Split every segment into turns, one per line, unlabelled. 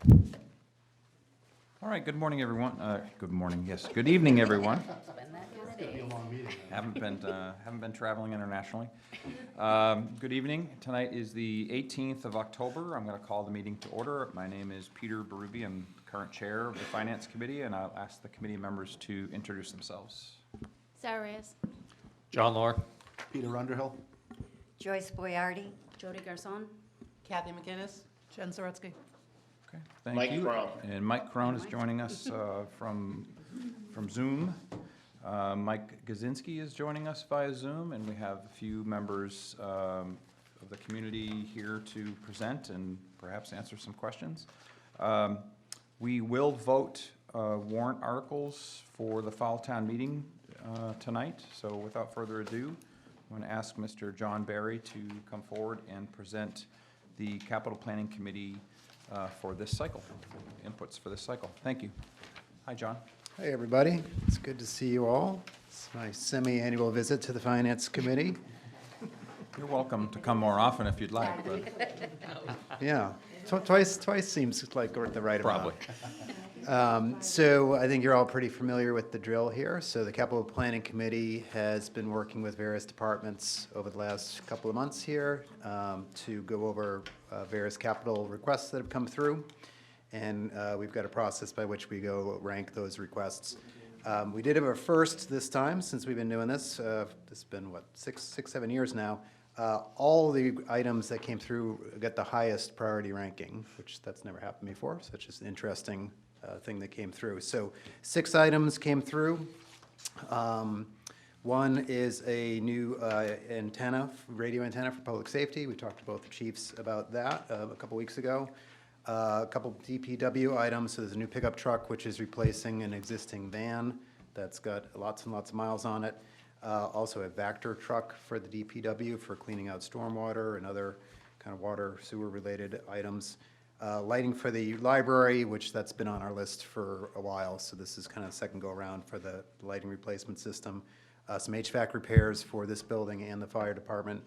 All right, good morning, everyone. Good morning, yes, good evening, everyone. Haven't been traveling internationally. Good evening. Tonight is the 18th of October. I'm going to call the meeting to order. My name is Peter Berube. I'm current chair of the Finance Committee, and I'll ask the committee members to introduce themselves.
Sarah Reyes.
John Lohr.
Peter Underhill.
Joyce Boyardi.
Jody Garson.
Kathy McGinnis. Jen Zaretsky.
Okay, thank
Mike
you.
Crone.
And Mike Crone is joining us from Zoom. Mike Gazinski is joining us via Zoom, and we have a few members of the community here to present and perhaps answer some questions. We will vote warrant articles for the fall town meeting tonight, so without further ado, I'm going to ask Mr. John Barry to come forward and present the Capital Planning Committee for this cycle, inputs for this cycle. Thank you. Hi, John.
Hey, everybody. It's good to see you all. It's my semi-annual visit to the Finance Committee.
You're welcome to come more often if you'd like, but
Yeah, twice seems like the right amount.
probably.
So I think you're all pretty familiar with the drill here. So the Capital Planning Committee has been working with various departments over the last couple of months here to go over various capital requests that have come through. And we've got a process by which we go rank those requests. We did have a first this time, since we've been doing this. It's been, what, six, 7 years now. All the items that came through got the highest priority ranking, which that's never happened before, so it's just an interesting thing that came through. So 6 items came through. One is a new antenna, radio antenna for public safety. We talked to both the chiefs about that a couple weeks ago. A couple DPW items. So there's a new pickup truck, which is replacing an existing van that's got lots and lots of miles on it. Also a Vector truck for the DPW for cleaning out stormwater and other kind of water sewer related items. Lighting for the library, which that's been on our list for a while. So this is kind of the second go around for the lighting replacement system. Some HVAC repairs for this building and the fire department.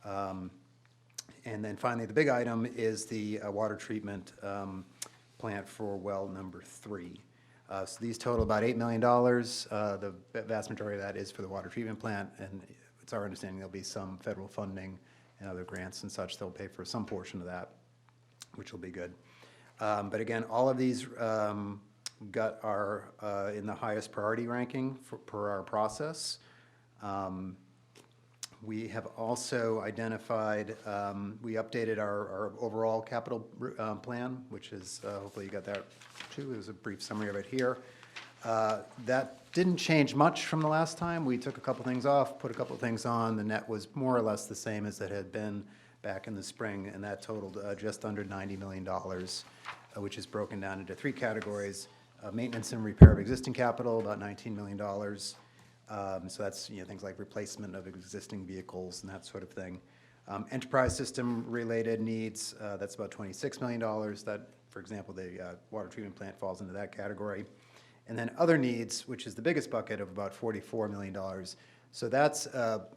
And then finally, the big item is the water treatment plant for well number 3. So these total about $8 million. The vast majority of that is for the water treatment plant, and it's our understanding there'll be some federal funding and other grants and such that'll pay for some portion of that, which will be good. But again, all of these got our in the highest priority ranking per our process. We have also identified, we updated our overall capital plan, which is, hopefully you got that too. There's a brief summary of it here. That didn't change much from the last time. We took a couple things off, put a couple things on. The net was more or less the same as it had been back in the spring, and that totaled just under $90 million, which is broken down into 3 categories. Maintenance and repair of existing capital, about $19 million. So that's, things like replacement of existing vehicles and that sort of thing. Enterprise system related needs, that's about $26 million. That, for example, the water treatment plant falls into that category. And then other needs, which is the biggest bucket of about $44 million. So that's a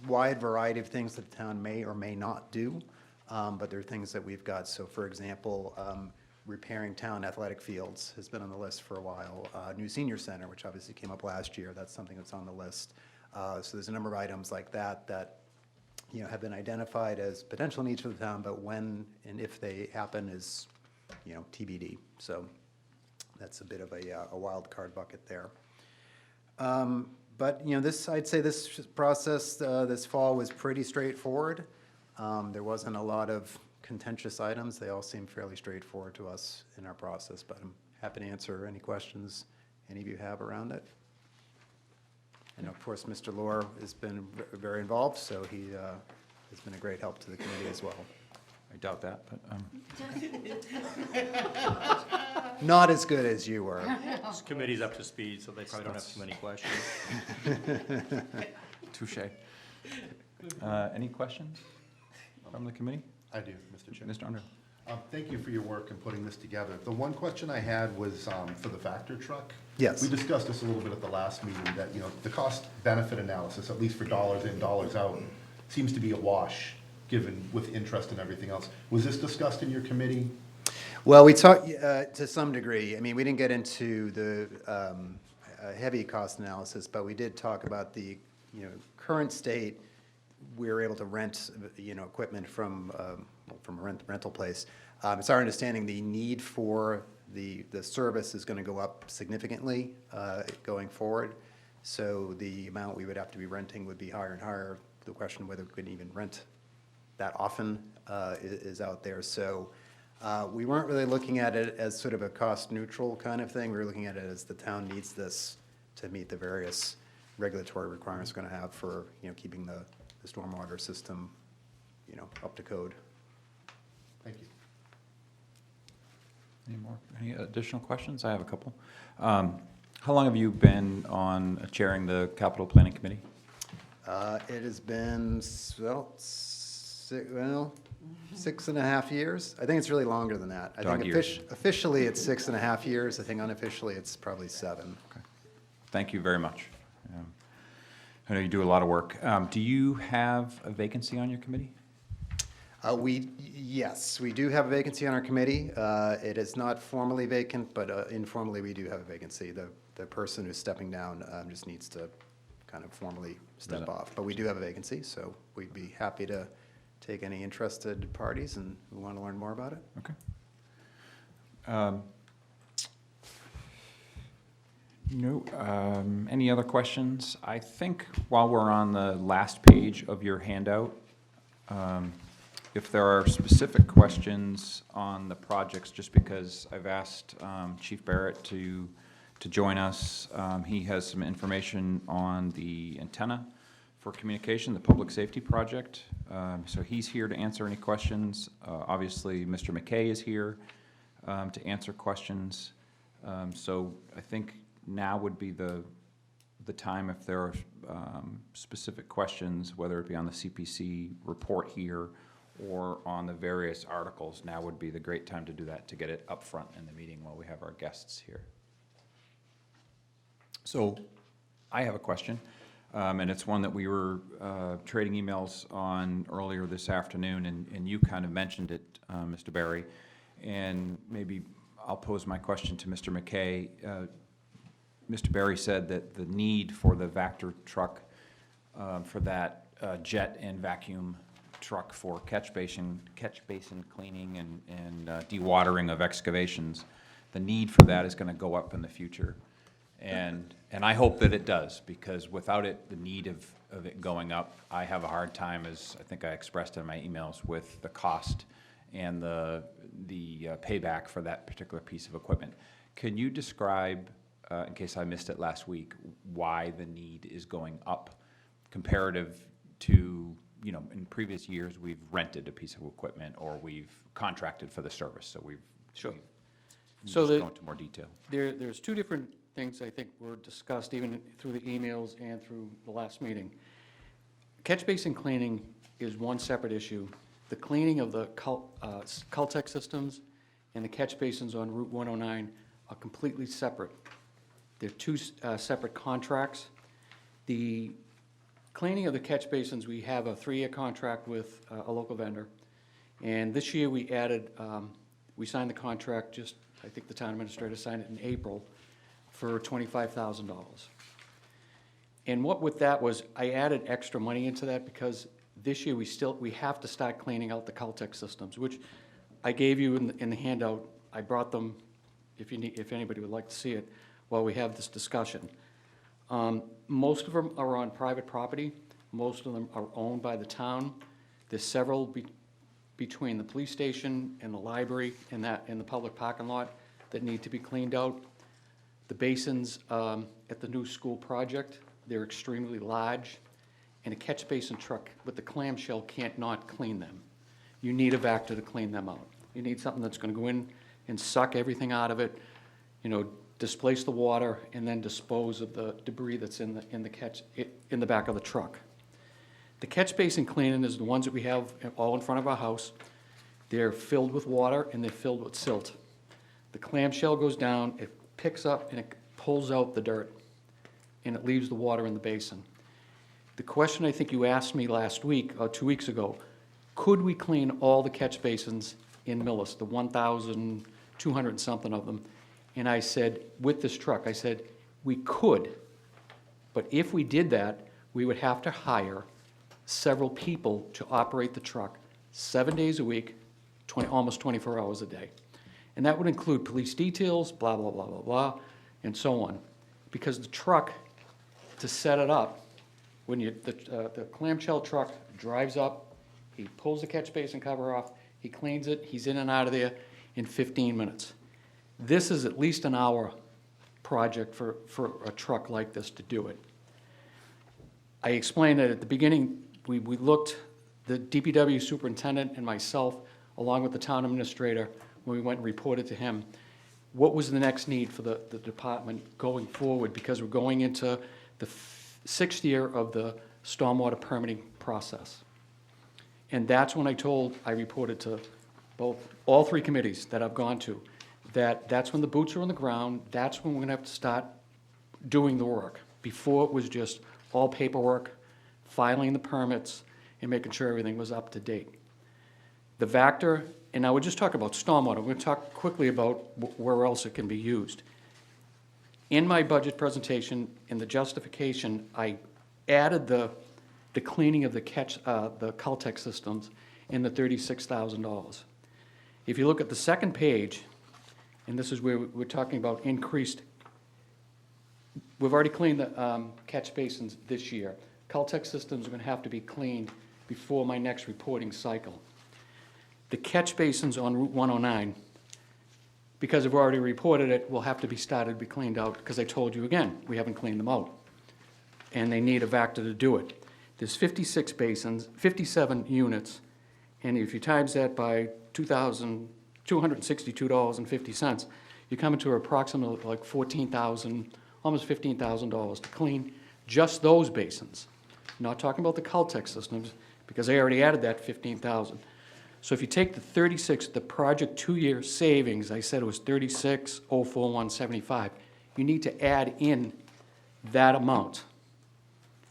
wide variety of things that the town may or may not do, but there are things that we've got. So for example, repairing town athletic fields has been on the list for a while. New senior center, which obviously came up last year, that's something that's on the list. So there's a number of items like that that have been identified as potential needs for the town, but when and if they happen is TBD. So that's a bit of a wild card bucket there. But I'd say this process this fall was pretty straightforward. There wasn't a lot of contentious items. They all seem fairly straightforward to us in our process, but I'm happy to answer any questions any of you have around it. And of course, Mr. Lohr has been very involved, so he has been a great help to the committee as well.
I doubt that, but
Not as good as you were.
This committee's up to speed, so they probably don't have too many questions.
touche. Any questions from the committee?
I do, Mr. Chair.
Mr. Underhill.
Thank you for your work in putting this together. The one question I had was for the Vector truck.
Yes.
We discussed this a little bit at the last meeting, that, the cost-benefit analysis, at least for dollars in, dollars out, seems to be a wash, given with interest and everything else. Was this discussed in your committee?
Well, we talked, to some degree, I mean, we didn't get into the heavy cost analysis, but we did talk about the, current state. We were able to rent, equipment from a rental place. It's our understanding the need for the service is gonna go up significantly, going forward. So the amount we would have to be renting would be higher and higher. The question whether we could even rent that often, is out there. So, we weren't really looking at it as sort of a cost-neutral kind of thing. We were looking at it as the town needs this to meet the various regulatory requirements we're going to have for, keeping the stormwater system, up to code.
Thank you.
Any additional questions? I have a couple. How long have you been on chairing the capital planning committee?
It has been, 6.5 years. I think it's really longer than that. I
Dog
think
years.
officially it's 6.5 years. I think unofficially it's probably 7.
Thank you very much. I know you do a lot of work. Do you have a vacancy on your committee?
Yes, we do have a vacancy on our committee. It is not formally vacant, but informally, we do have a vacancy. The person who's stepping down just needs to kind of formally step off. But we do have a vacancy, so we'd be happy to take any interested parties and who want to learn more about it.
Okay. No, any other questions? I think while we're on the last page of your handout, if there are specific questions on the projects, just because I've asked Chief Barrett to join us, he has some information on the antenna for communication, the public safety project. So he's here to answer any questions. Obviously, Mr. McKay is here to answer questions. So I think now would be the time if there are specific questions, whether it be on the CPC report here or on the various articles. Now would be the great time to do that, to get it up front in the meeting while we have our guests here. So I have a question, and it's one that we were trading emails on earlier this afternoon, and you kind of mentioned it, Mr. Barry, and maybe I'll pose my question to Mr. McKay. Mr. Barry said that the need for the Vector truck, for that jet and vacuum truck for catch basin cleaning and dewatering of excavations, the need for that is going to go up in the future. And I hope that it does, because without it, the need of it going up, I have a hard time, as I think I expressed in my emails, with the cost and the payback for that particular piece of equipment. Can you describe, in case I missed it last week, why the need is going up comparative to, in previous years, we've rented a piece of equipment or we've contracted for the service, so we've.
Sure.
So
So
go into more detail.
there's two different things I think were discussed even through the emails and through the last meeting. Catch basin cleaning is one separate issue. The cleaning of the Caltech systems and the catch basins on Route 109 are completely separate. They're two separate contracts. The cleaning of the catch basins, we have a 3-year contract with a local vendor. And this year we added, we signed the contract just, I think the town administrator signed it in April, for $25,000. And what with that was, I added extra money into that because this year we have to start cleaning out the Caltech systems, which I gave you in the handout. I brought them, if anybody would like to see it, while we have this discussion. Most of them are on private property. Most of them are owned by the town. There's several between the police station and the library and the public parking lot that need to be cleaned out. The basins at the new school project, they're extremely large, and a catch basin truck with the clamshell can't not clean them. You need a Vector to clean them out. You need something that's gonna go in and suck everything out of it, displace the water, and then dispose of the debris that's in the back of the truck. The catch basin cleaning is the ones that we have all in front of our house. They're filled with water and they're filled with silt. The clamshell goes down, it picks up and it pulls out the dirt, and it leaves the water in the basin. The question I think you asked me last week, or 2 weeks ago, could we clean all the catch basins in Millis, the 1,200 and something of them? And I said, with this truck, I said, we could, but if we did that, we would have to hire several people to operate the truck 7 days a week, almost 24 hours a day. And that would include police details, blah, blah, blah, blah, blah, and so on. Because the truck, to set it up, when the clamshell truck drives up, he pulls the catch basin cover off, he cleans it, he's in and out of there in 15 minutes. This is at least an hour project for a truck like this to do it. I explained that at the beginning, we looked, the DPW superintendent and myself, along with the town administrator, when we went and reported to him, what was the next need for the department going forward, because we're going into the 6th year of the stormwater permitting process. And that's when I reported to all 3 committees that I've gone to, that's when the boots are on the ground, that's when we're gonna have to start doing the work. Before it was just all paperwork, filing the permits, and making sure everything was up to date. The Vactor, and I would just talk about stormwater, we're gonna talk quickly about where else it can be used. In my budget presentation, in the justification, I added the cleaning of the Caltech systems in the $36,000. If you look at the second page, and this is where we're talking about increased, we've already cleaned the catch basins this year. Caltech systems are gonna have to be cleaned before my next reporting cycle. The catch basins on Route 109, because I've already reported it, will have to be started to be cleaned out, because I told you again, we haven't cleaned them out. And they need a Vactor to do it. There's 56 basins, 57 units, and if you times that by $262.50, you're coming to approximately like $14,000, almost $15,000 to clean just those basins. Not talking about the Caltech systems, because I already added that $15,000. So if you take the 36, the project 2-year savings, I said it was 36,041.75. You need to add in that amount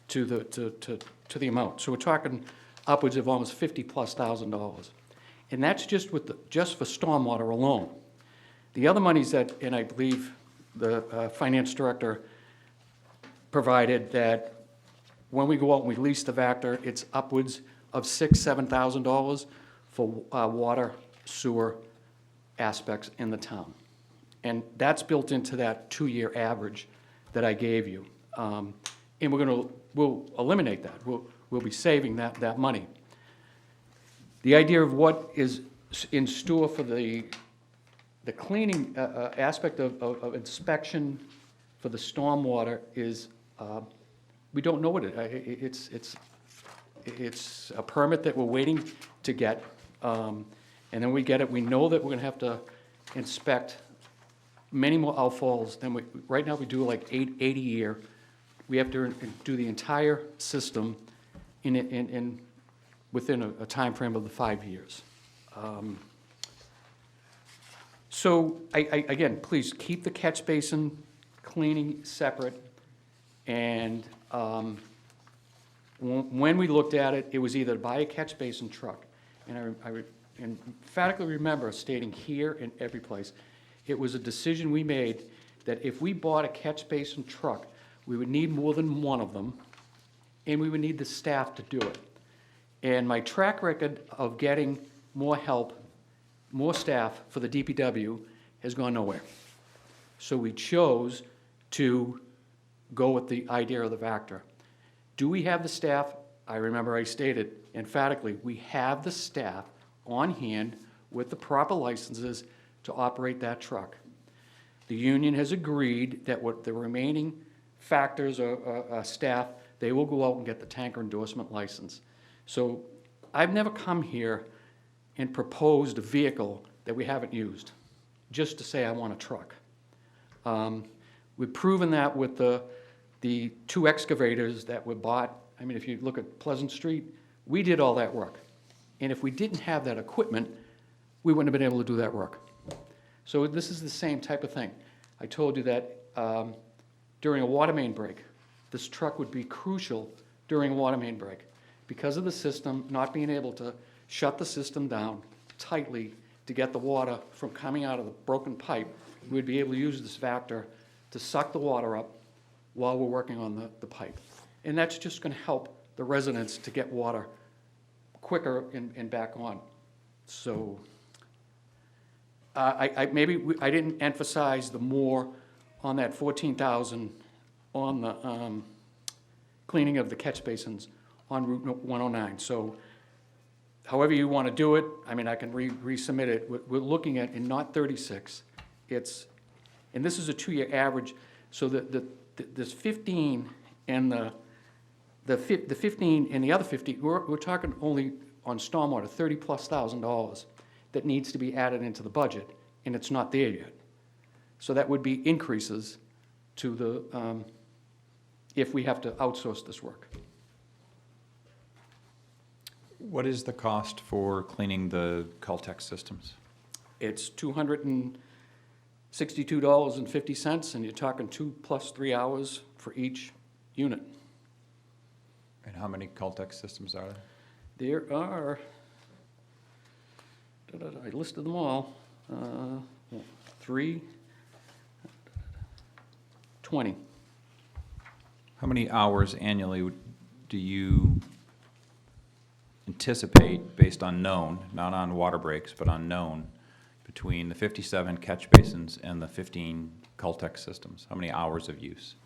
to the amount. So we're talking upwards of almost $50,000+. And that's just for stormwater alone. The other monies that, and I believe the finance director provided, that when we go out and we lease the Vactor, it's upwards of $6,000, $7,000 for water, sewer aspects in the town. And that's built into that 2-year average that I gave you. And we'll eliminate that. We'll be saving that money. The idea of what is in store for the cleaning aspect of inspection for the stormwater is, we don't know what it's a permit that we're waiting to get. And then we get it, we know that we're gonna have to inspect many more outfalls than right now we do like 80 a year. We have to do the entire system within a time frame of the 5 years. So again, please keep the catch basin cleaning separate. And when we looked at it, it was either to buy a catch basin truck. And I emphatically remember stating here and every place, it was a decision we made that if we bought a catch basin truck, we would need more than one of them, and we would need the staff to do it. And my track record of getting more help, more staff for the DPW has gone nowhere. So we chose to go with the idea of the Vactor. Do we have the staff? I remember I stated emphatically, we have the staff on hand with the proper licenses to operate that truck. The union has agreed that what the remaining factors or staff, they will go out and get the tanker endorsement license. So I've never come here and proposed a vehicle that we haven't used, just to say I want a truck. We've proven that with the 2 excavators that were bought. I mean, if you look at Pleasant Street, we did all that work. And if we didn't have that equipment, we wouldn't have been able to do that work. So this is the same type of thing. I told you that during a water main break, this truck would be crucial during a water main break. Because of the system not being able to shut the system down tightly to get the water from coming out of the broken pipe, we'd be able to use this Vactor to suck the water up while we're working on the pipe. And that's just gonna help the residents to get water quicker and back on. So, I didn't emphasize the more on that 14,000 on the cleaning of the catch basins on Route 109. So however you want to do it, I mean, I can resubmit it. We're looking at, in not 36, it's, and this is a 2-year average, so this 15 and the 15 and the other 50, we're talking only on stormwater, $30,000+ that needs to be added into the budget, and it's not there yet. So that would be increases to the, if we have to outsource this work.
What is the cost for cleaning the Caltex systems?
It's $262.50, and you're talking 2 + 3 hours for each unit.
And how many Caltex systems are there?
There are, I listed them all, 20.
How many hours annually do you anticipate, based on known, not on water breaks, but on known, between the 57 catch basins and the 15 Caltex systems? How many hours of use?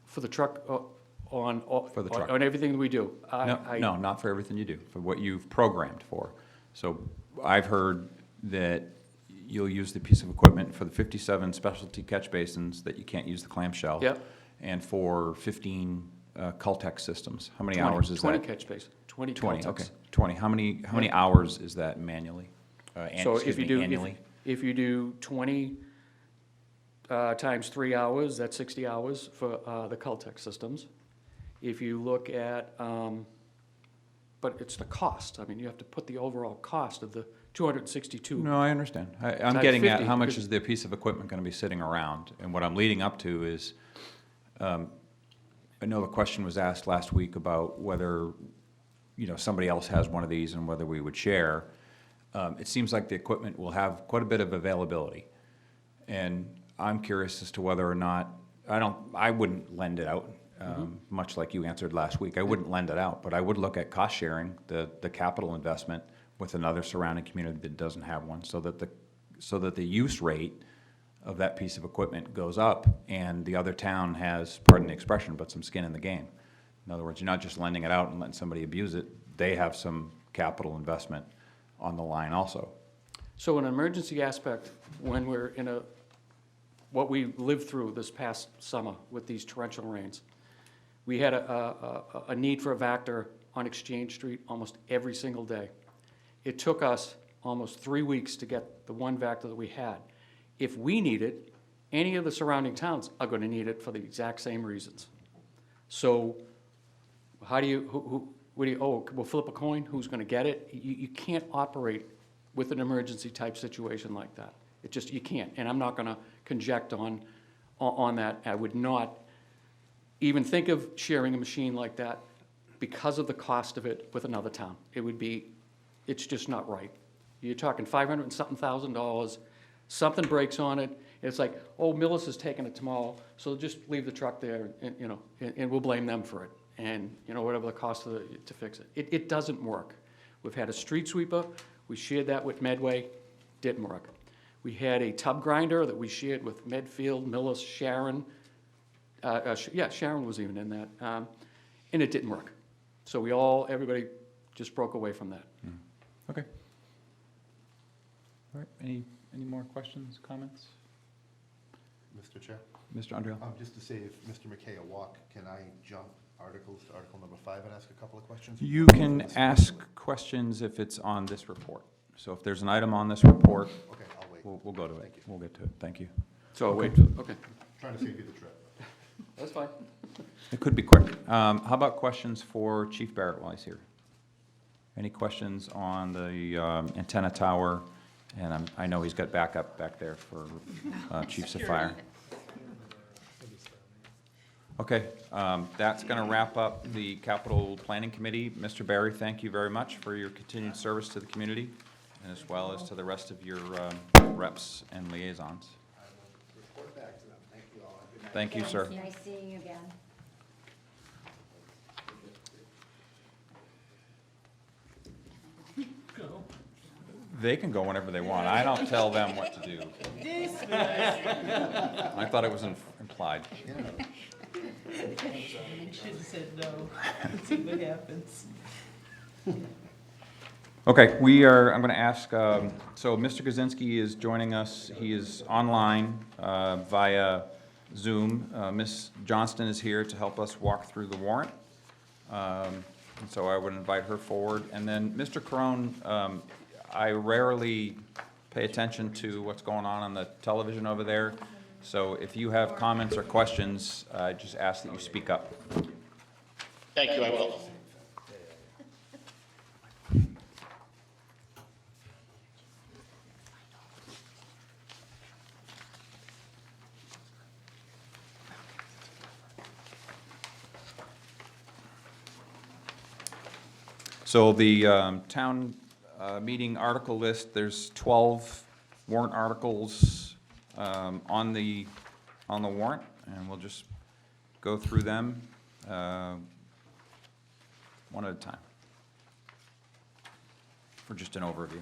For the truck,
For the truck.
on everything that we do.
No, not for everything you do, for what you've programmed for. So I've heard that you'll use the piece of equipment for the 57 specialty catch basins that you can't use the clamshell.
Yep.
And for 15 Caltex systems. How many hours is that?
20 catch basin, 20
20,
Caltex.
okay, 20. How many hours is that manually?
So
Excuse
if you
me,
do,
annually?
if you do 20 times 3 hours, that's 60 hours for the Caltex systems. If you look at, but it's the cost. I mean, you have to put the overall cost of the 262.
No, I understand. I'm
Times
getting at
50,
how much
because-
is the piece of equipment going to be sitting around? And what I'm leading up to is, I know the question was asked last week about whether, somebody else has one of these and whether we would share. It seems like the equipment will have quite a bit of availability. And I'm curious as to whether or not, I wouldn't lend it out, much like you answered last week. I wouldn't lend it out, but I would look at cost sharing, the capital investment with another surrounding community that doesn't have one, so that the use rate of that piece of equipment goes up and the other town has, pardon the expression, but some skin in the game. In other words, you're not just lending it out and letting somebody abuse it. They have some capital investment on the line also.
So an emergency aspect, when we're in what we lived through this past summer with these torrential rains, we had a need for a Vactor on Exchange Street almost every single day. It took us almost 3 weeks to get the one Vactor that we had. If we need it, any of the surrounding towns are going to need it for the exact same reasons. So how do you, we'll flip a coin, who's going to get it? You can't operate with an emergency type situation like that. It just, you can't, and I'm not going to conject on that. I would not even think of sharing a machine like that because of the cost of it with another town. It's just not right. You're talking $500 and something thousand, something breaks on it, it's like, oh, Millis is taking it tomorrow, so just leave the truck there, and we'll blame them for it, and, whatever the cost to fix it. It doesn't work. We've had a street sweeper, we shared that with Medway, didn't work. We had a tub grinder that we shared with Medfield, Millis, Sharon. Sharon was even in that, and it didn't work. So everybody just broke away from that.
Okay. All right, any more questions, comments?
Mr. Chair,
Mr. Andrew?
just to say, if Mr. McKay will walk, can I jump articles to article number 5 and ask a couple of questions?
You can ask questions if it's on this report. So if there's an item on this report,
Okay, I'll wait.
we'll go to it.
Thank you.
We'll get to it. Thank you.
So wait, okay,
Trying to save you the trip.
that's fine.
It could be quick. How about questions for Chief Barrett while he's here? Any questions on the antenna tower? And I know he's got backup back there for Chief Sapphire. Okay, that's going to wrap up the Capital Planning Committee. Mr. Barry, thank you very much for your continued service to the community, and as well as to the rest of your reps and liaisons. Thank you, sir.
Nice seeing you again.
They can go whenever they want. I don't tell them what to do. I thought it was implied.
Should have said no. Let's see what happens.
Okay, I'm going to ask, so Mr. Kaczynski is joining us. He is online via Zoom. Ms. Johnston is here to help us walk through the warrant. And so I would invite her forward. And then, Mr. Crone, I rarely pay attention to what's going on the television over there. So if you have comments or questions, I just ask that you speak up.
Thank you, I will.
So the town meeting article list, there's 12 warrant articles on the warrant, and we'll just go through them one at a time for just an overview.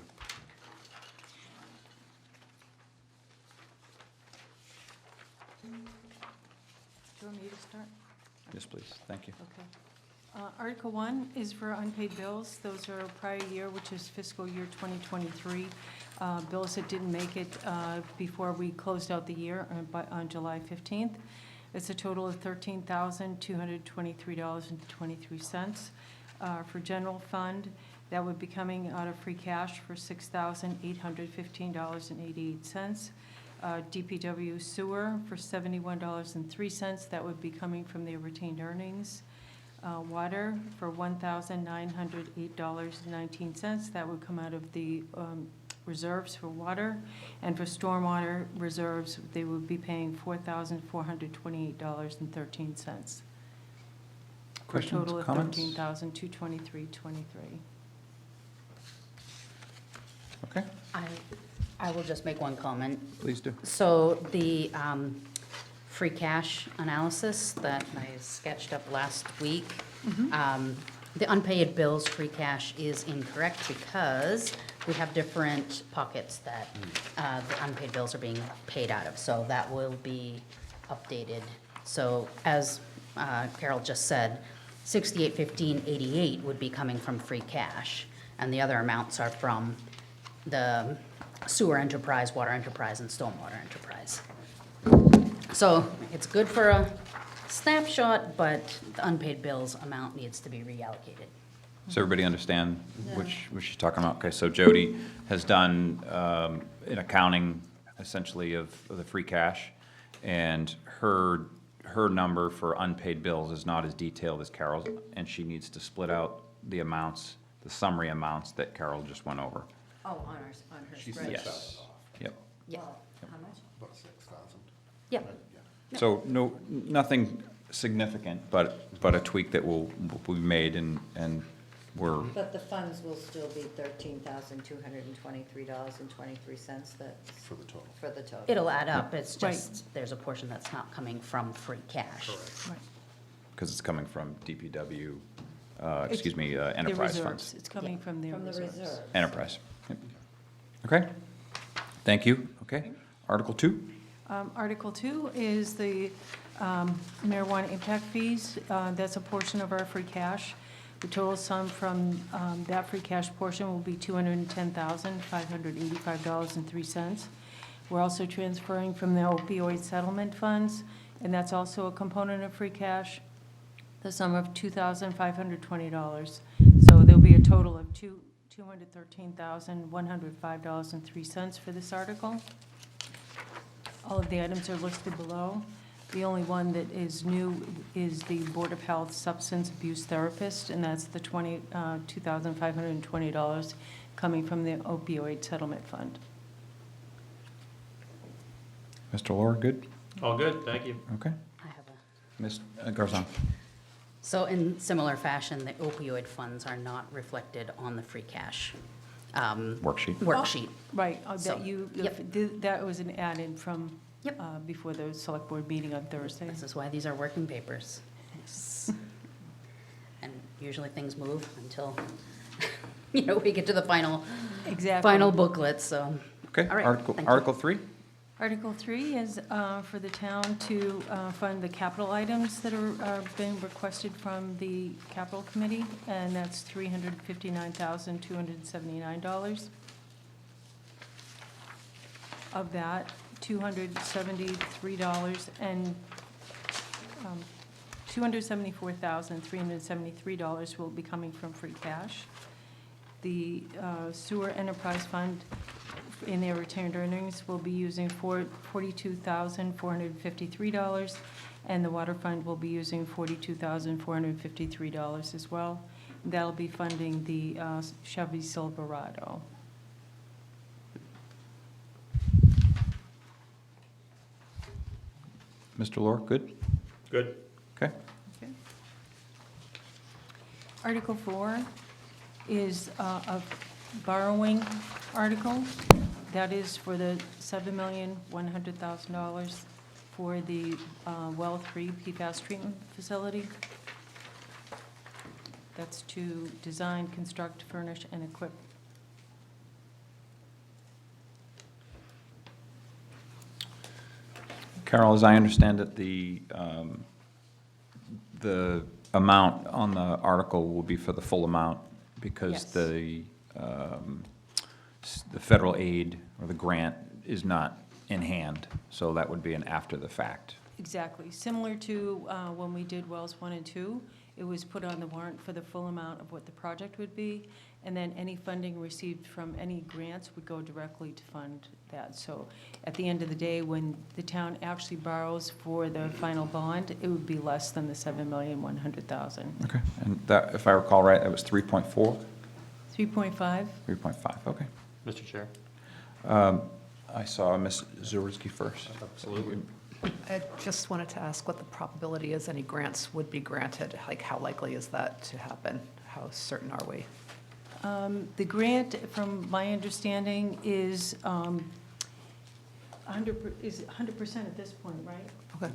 Do you want me to start?
Yes, please, thank you.
Okay. Article 1 is for unpaid bills. Those are prior year, which is fiscal year 2023. Bills that didn't make it before we closed out the year on July 15th. It's a total of $13,223.23. For general fund, that would be coming out of free cash for $6,815.88. DPW sewer for $71.03. That would be coming from their retained earnings. Water for $1,908.19. That would come out of the reserves for water. And for stormwater reserves, they would be paying $4,428.13. For a
Questions,
total of
comments?
$13,223.23.
Okay,
I will just make one comment.
please do.
So the free cash analysis that I sketched up last week, the unpaid bills free cash is incorrect because we have different pockets that the unpaid bills are being paid out of. So that will be updated. So as Carol just said, 681588 would be coming from free cash, and the other amounts are from the sewer enterprise, water enterprise, and stormwater enterprise. So it's good for a snapshot, but the unpaid bills amount needs to be reallocated.
Does everybody understand which she's talking about? Okay, so Jody has done an accounting essentially of the free cash, and her number for unpaid bills is not as detailed as Carol's, and she needs to split out the amounts, the summary amounts that Carol just went over.
Oh, on her
She
spreadsheet.
sets that
Yes.
off,
Yep.
Yeah.
How much?
about 6,000.
Yep.
So nothing significant, but a tweak that will be made, and we're,
But the funds will still be $13,223.23, that's
For the total.
for the total.
It'll add up. It's
Right.
just, there's a portion that's not coming from free cash.
Right.
because it's coming from DPW,
It's-
enterprise
The
funds.
reserves, it's coming from their
From the
reserves.
reserve.
Enterprise. Yep. Okay, thank you. Okay, Article 2?
Article 2 is the marijuana impact fees. That's a portion of our free cash. The total sum from that free cash portion will be $210,585.03. We're also transferring from the opioid settlement funds, and that's also a component of free cash, the sum of $2,520. So there'll be a total of $213,105.03 for this article. All of the items are listed below. The only one that is new is the Board of Health Substance Abuse Therapist, and that's the $2,520 coming from the opioid settlement fund.
Mr. Laura, good?
All good, thank you.
Okay.
I have
Ms. Garzon?
So in similar fashion, the opioid funds are not reflected on the free cash
Worksheet.
worksheet.
Right,
So,
that you,
yep.
that was an add-in from
Yep.
before the select board meeting on Thursday.
This is why these are working papers. And usually things move until, we get to the final
Exactly.
booklet, so.
Okay,
All right,
Article,
thank you.
Article 3?
Article 3 is for the town to fund the capital items that are being requested from the capital committee, and that's $359,279. Of that, $274,373 will be coming from free cash. The sewer enterprise fund, in their retained earnings, will be using $42,453, and the water fund will be using $42,453 as well. That'll be funding the Chevy Silverado.
Mr. Lore, good?
Good.
Okay.
Okay. Article 4 is a borrowing article. That is for the $7,100,000 for the Well 3 PFAS treatment facility. That's to design, construct, furnish, and equip.
Carol, as I understand it, the amount on the article will be for the full amount because
Yes.
the federal aid or the grant is not in hand, so that would be an after the fact.
Exactly. Similar to when we did Wells 1 and 2, it was put on the warrant for the full amount of what the project would be, and then any funding received from any grants would go directly to fund that. So at the end of the day, when the town actually borrows for the final bond, it would be less than the $7,100,000.
Okay, and that, if I recall right, that was 3.4?
3.5?
3.5, okay.
Mr. Chair?
I saw Ms. Zubrzycki first.
Absolutely.
I just wanted to ask what the probability is any grants would be granted. Like, how likely is that to happen? How certain are we?
The grant, from my understanding, is 100% at this point, right?
Okay,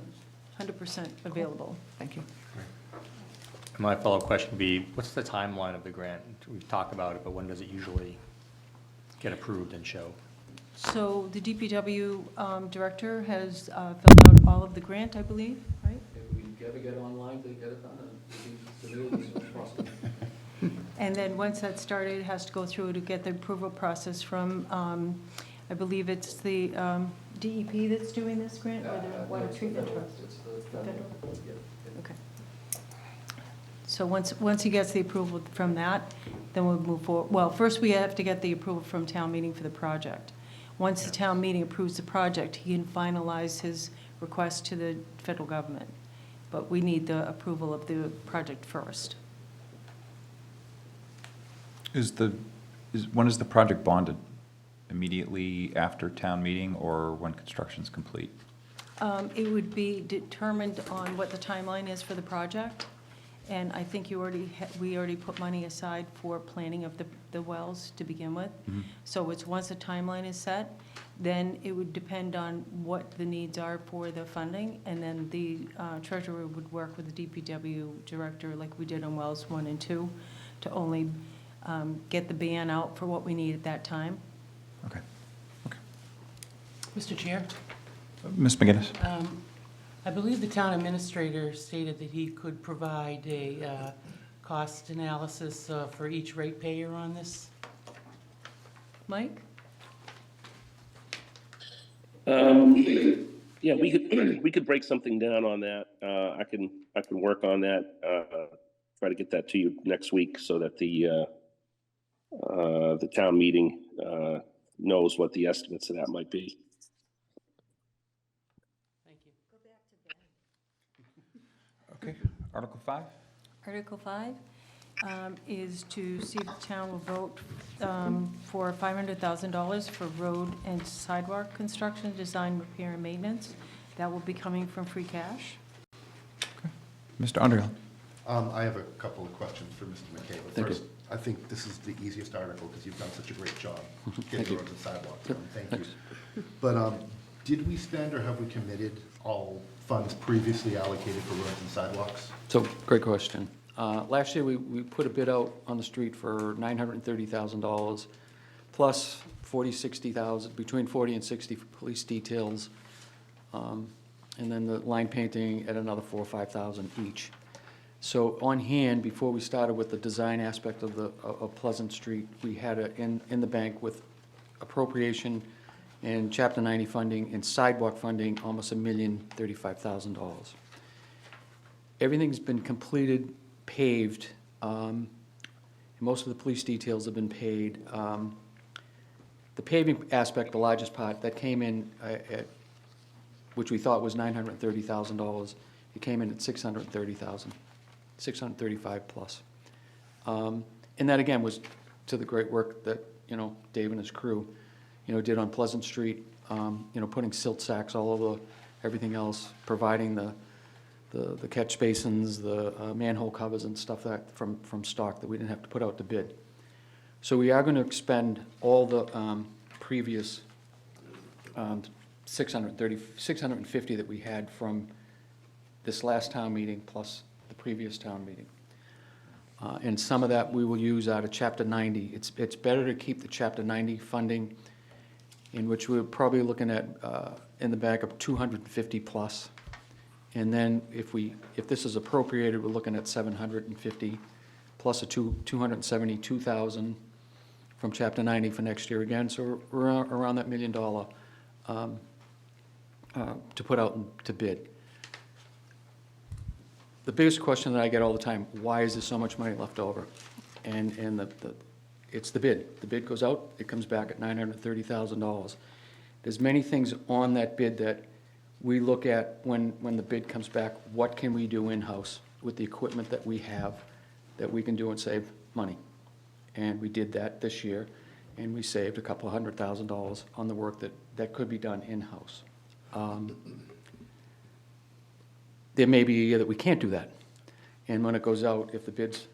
100% available.
thank you.
My follow-up question would be, what's the timeline of the grant? We've talked about it, but when does it usually get approved and show?
So the DPW director has filled out all of the grant, I believe, right?
If we gotta get online to get it done, and it'll be as soon as possible.
And then once that's started, it has to go through to get the approval process from, I believe it's the DEP that's doing this grant, or the Water Treatment Trust?
It's the
Federal?
yeah.
Okay. So once he gets the approval from that, then we'll move forward. Well, first we have to get the approval from town meeting for the project. Once the town meeting approves the project, he can finalize his request to the federal government. But we need the approval of the project first.
When is the project bonded? Immediately after town meeting or when construction's complete?
It would be determined on what the timeline is for the project. And I think we already put money aside for planning of the wells to begin with.
Mhm.
So it's once a timeline is set, then it would depend on what the needs are for the funding. And then the treasurer would work with the DPW director, like we did on Wells 1 and 2, to only get the ban out for what we need at that time.
Okay. Okay.
Mr. Chair,
Ms. McGinnis?
I believe the town administrator stated that he could provide a cost analysis for each ratepayer on this.
Mike?
Yeah, we could break something down on that. I can work on that, try to get that to you next week so that the town meeting knows what the estimates of that might be.
Thank you.
Okay. Article 5?
Article 5 is to see if the town will vote for $500,000 for road and sidewalk construction, design, repair, and maintenance. That will be coming from free cash.
Mr. Underhill?
I have a couple of questions for Mr. McKay. But
Thank you.
first, I think this is the easiest article because you've done such a great job
Thank
getting
you.
roads and sidewalks
Yep,
done. Thank
thanks.
you. But did we spend or have we committed all funds previously allocated for roads and sidewalks?
So, great question. Last year, we put a bid out on the street for $930,000, plus 40, 60,000, between 40 and 60 for police details, and then the line painting at another 4 or 5,000 each. So on hand, before we started with the design aspect of Pleasant Street, we had it in the bank with appropriation and Chapter 90 funding and sidewalk funding, almost $1,035,000. Everything's been completed, paved. Most of the police details have been paid. The paving aspect, the largest part, that came in at, which we thought was $930,000. It came in at $630,000, $635 plus. And that again was to the great work that, Dave and his crew, did on Pleasant Street, putting silt sacks all over everything else, providing the catch basins, the manhole covers and stuff from stock that we didn't have to put out to bid. So we are going to expend all the previous 650 that we had from this last town meeting plus the previous town meeting. And some of that we will use out of Chapter 90. It's better to keep the Chapter 90 funding, in which we're probably looking at in the back of 250 plus. And then if this is appropriated, we're looking at 750 plus a 272,000 from Chapter 90 for next year again. So we're around that $1 million to put out to bid. The biggest question that I get all the time, why is there so much money left over? And it's the bid. The bid goes out, it comes back at $930,000. There's many things on that bid that we look at when the bid comes back. What can we do in-house with the equipment that we have that we can do and save money? And we did that this year, and we saved a couple $100,000 on the work that could be done in-house. There may be a year that we can't do that. And when it goes out, if the bid's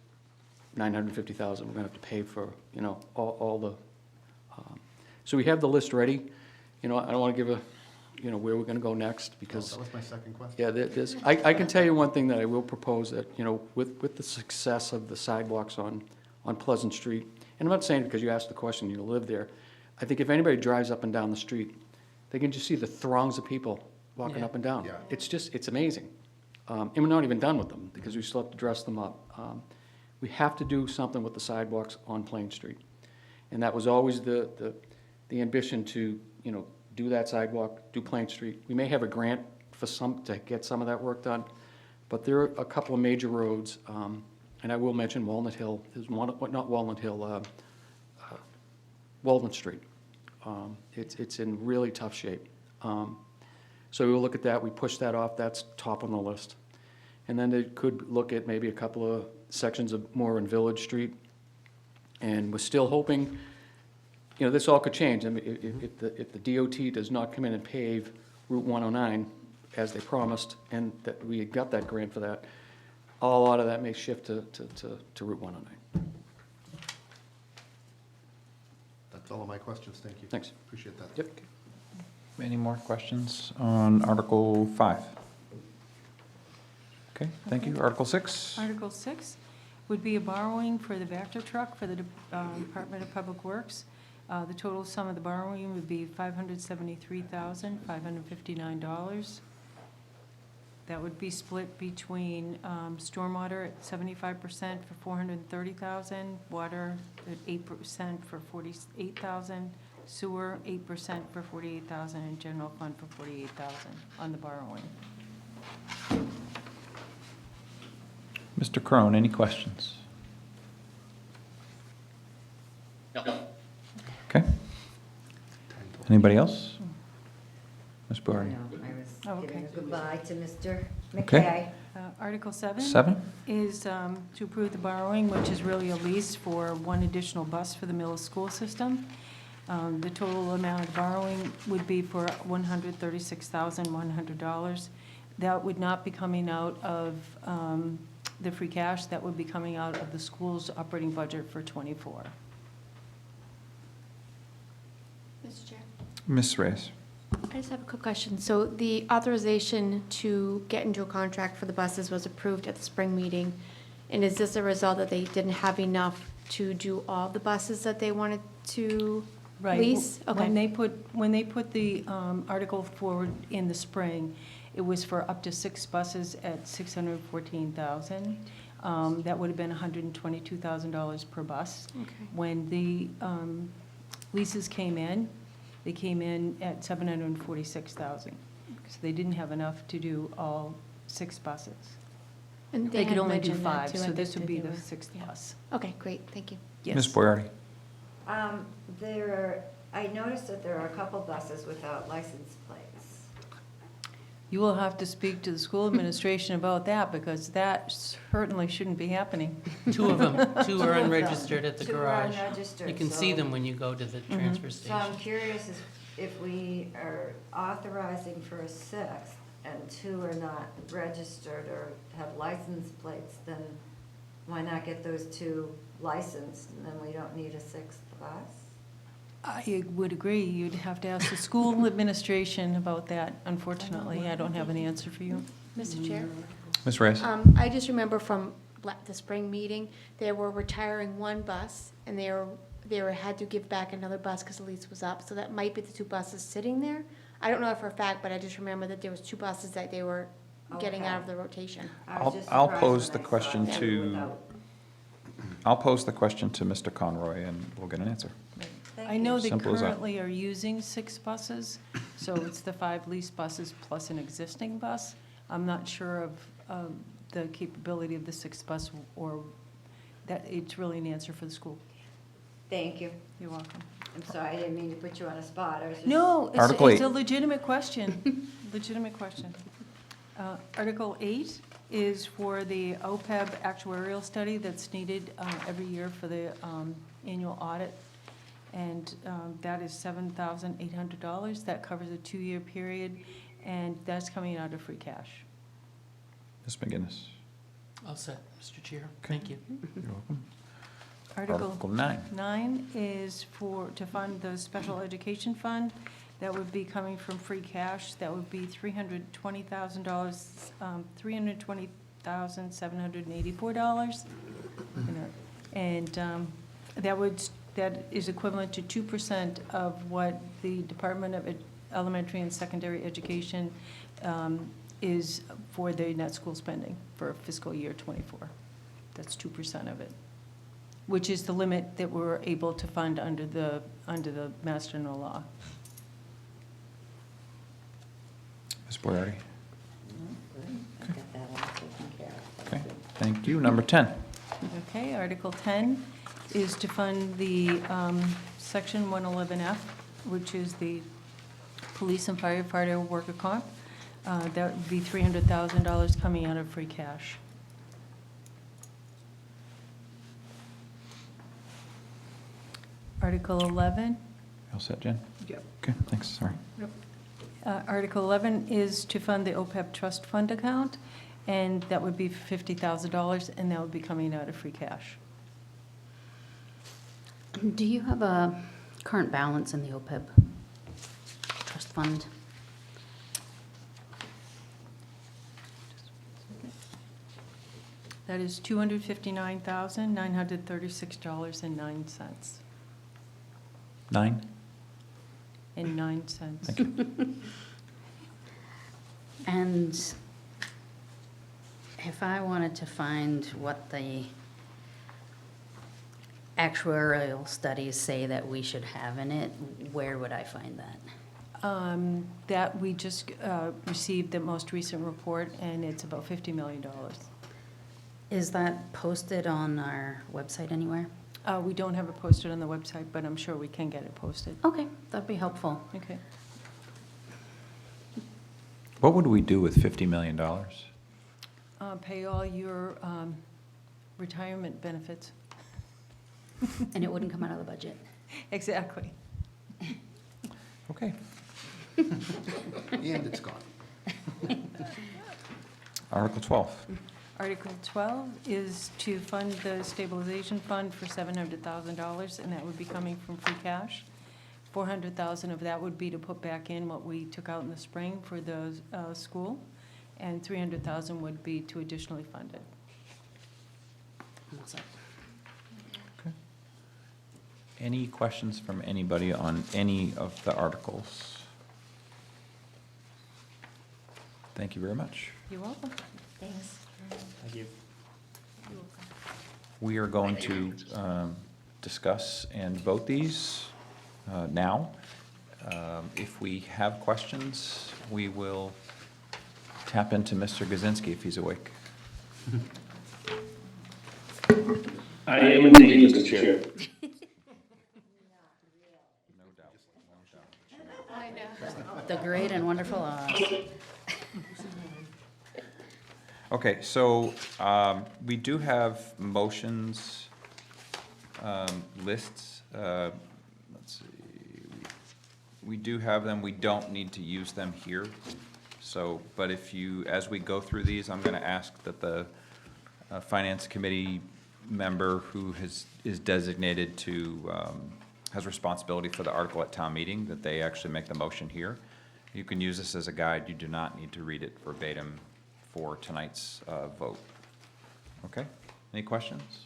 $950,000, we're gonna have to pay for, all the, so we have the list ready. I don't wanna give where we're gonna go next, because.
That was my second question.
Yeah, there's, I can tell you one thing that I will propose, that, with the success of the sidewalks on Pleasant Street, and I'm not saying it because you asked the question, you live there. I think if anybody drives up and down the street, they can just see the throngs of people walking
Yeah.
up and down.
Yeah.
It's amazing. And we're not even done with them, because we still have to dress them up. We have to do something with the sidewalks on Plain Street. And that was always the ambition to, do that sidewalk, do Plain Street. We may have a grant to get some of that work done, but there are a couple of major roads, and I will mention Walnut Hill. There's one, not Walnut Hill, Walnut Street. It's in really tough shape. So we'll look at that, we push that off, that's top on the list. And then they could look at maybe a couple of sections of more in Village Street. And we're still hoping, this all could change. I mean, if the DOT does not come in and pave Route 109 as they promised, and that we had got that grant for that, a lot of that may shift to Route 109.
That's all of my questions. Thank you.
Thanks.
Appreciate that.
Yep.
Any more questions on Article 5? Okay, thank you. Article 6?
Article 6 would be a borrowing for the Vector truck for the Department of Public Works. The total sum of the borrowing would be $573,559. That would be split between stormwater at 75% for $430,000, water at 8% for $48,000, sewer 8% for $48,000, and general fund for $48,000 on the borrowing.
Mr. Crone, any questions? Okay. Anybody else? Ms.
No,
Buhari?
I
Oh,
was
okay.
giving a goodbye to Mr.
Okay.
McKay.
Article 7.
7?
Is to approve the borrowing, which is really a lease for one additional bus for the Millis School System. The total amount of borrowing would be for $136,100. That would not be coming out of the free cash, that would be coming out of the school's operating budget for '24.
Mr. Chair,
Ms. Reyes?
I just have a quick question. So the authorization to get into a contract for the buses was approved at the spring meeting. And is this a result that they didn't have enough to do all the buses that they wanted to
Right.
lease?
When
Okay,
they put the article forward in the spring, it was for up to 6 buses at $614,000. That would have been $122,000 per bus.
okay.
When the leases came in, they came in at $746,000. So they didn't have enough to do all 6 buses.
And
They could
had
only do
mentioned that
5,
too. I
so
think
this would
that
be
they
the
were-
6th
yeah.
bus.
Okay, great, thank you.
Ms.
Yes.
Boyardi?
I noticed that there are a couple buses without license plates.
You will have to speak to the school administration about that, because that certainly shouldn't be happening.
2 of them, 2 are
Two of them.
unregistered at the
Two are
garage.
unregistered,
You can see
so-
them when you go to the transfer
So I'm
station.
curious if we are authorizing for a 6th and 2 are not registered or have license plates, then why not get those 2 licensed, and then we don't need a 6th bus?
I would agree. You'd have to ask the school administration about that. Unfortunately, I don't have an answer for you.
Mr. Chair?
Ms. Reyes?
I just remember from the spring meeting, they were retiring one bus, and they had to give back another bus because the lease was up, so that might be the 2 buses sitting there. I don't know for a fact, but I just remember that there was 2 buses that they were getting out of the rotation.
I was just
I'll
surprised
pose
when
the
I saw
question
it
to,
without-
I'll pose the question to Mr. Conroy, and we'll get an answer.
Thank
I
you.
know they
Simple as that.
currently are using 6 buses, so it's the 5 leased buses plus an existing bus. I'm not sure of the capability of the 6th bus, or that, it's really an answer for the school.
Thank you.
You're welcome.
I'm sorry, I didn't mean to put you on a spot. I was just.
No,
Article
it's a
8.
legitimate question, legitimate question. Article 8 is for the OPEB actuarial study that's needed every year for the annual audit. And that is $7,800. That covers a 2-year period, and that's coming out of free cash.
Ms. McGinnis?
All set, Mr. Chair.
Okay.
Thank you.
You're welcome.
Article
9.
9 is to fund the special education fund. That would be coming from free cash. That would be $320,000, $320,784. And that is equivalent to 2% of what the Department of Elementary and Secondary Education is for the net school spending for fiscal year '24. That's 2% of it, which is the limit that we're able to fund under the Mass General Law.
Ms. Boyardi?
I got that all taken care of.
Okay, thank you. Number 10.
Okay, Article 10 is to fund the Section 111F, which is the police and firefighter worker comp. That would be $300,000 coming out of free cash. Article 11.
All set, Jen?
Yep.
Okay, thanks, sorry.
Article 11 is to fund the OPEB trust fund account, and that would be $50,000, and that would be coming out of free cash.
Do you have a current balance in the OPEB trust fund?
That is $259,936.09.
9?
And 9 cents.
Thank you.
And if I wanted to find what the actuarial studies say that we should have in it, where would I find that?
That we just received the most recent report, and it's about $50 million.
Is that posted on our website anywhere?
We don't have it posted on the website, but I'm sure we can get it posted.
Okay, that'd be helpful.
Okay.
What would we do with $50 million?
Pay all your retirement benefits.
And it wouldn't come out of the budget?
Exactly.
Okay.
And it's gone.
Article 12.
Article 12 is to fund the stabilization fund for $700,000, and that would be coming from free cash. 400,000 of that would be to put back in what we took out in the spring for the school, and 300,000 would be to additionally fund it.
I'm all set.
Any questions from anybody on any of the articles? Thank you very much.
You're welcome.
Thanks.
Thank you.
We are going to discuss and vote these now. If we have questions, we will tap into Mr. Gazinski if he's awake.
I am indeed, Mr. Chair.
The great and wonderful Oz.
Okay, so we do have motions, lists. Let's see. We do have them. We don't need to use them here. So, but if you, as we go through these, I'm going to ask that the Finance Committee member who is designated to, has responsibility for the article at town meeting, that they actually make the motion here. You can use this as a guide. You do not need to read it verbatim for tonight's vote. Okay? Any questions?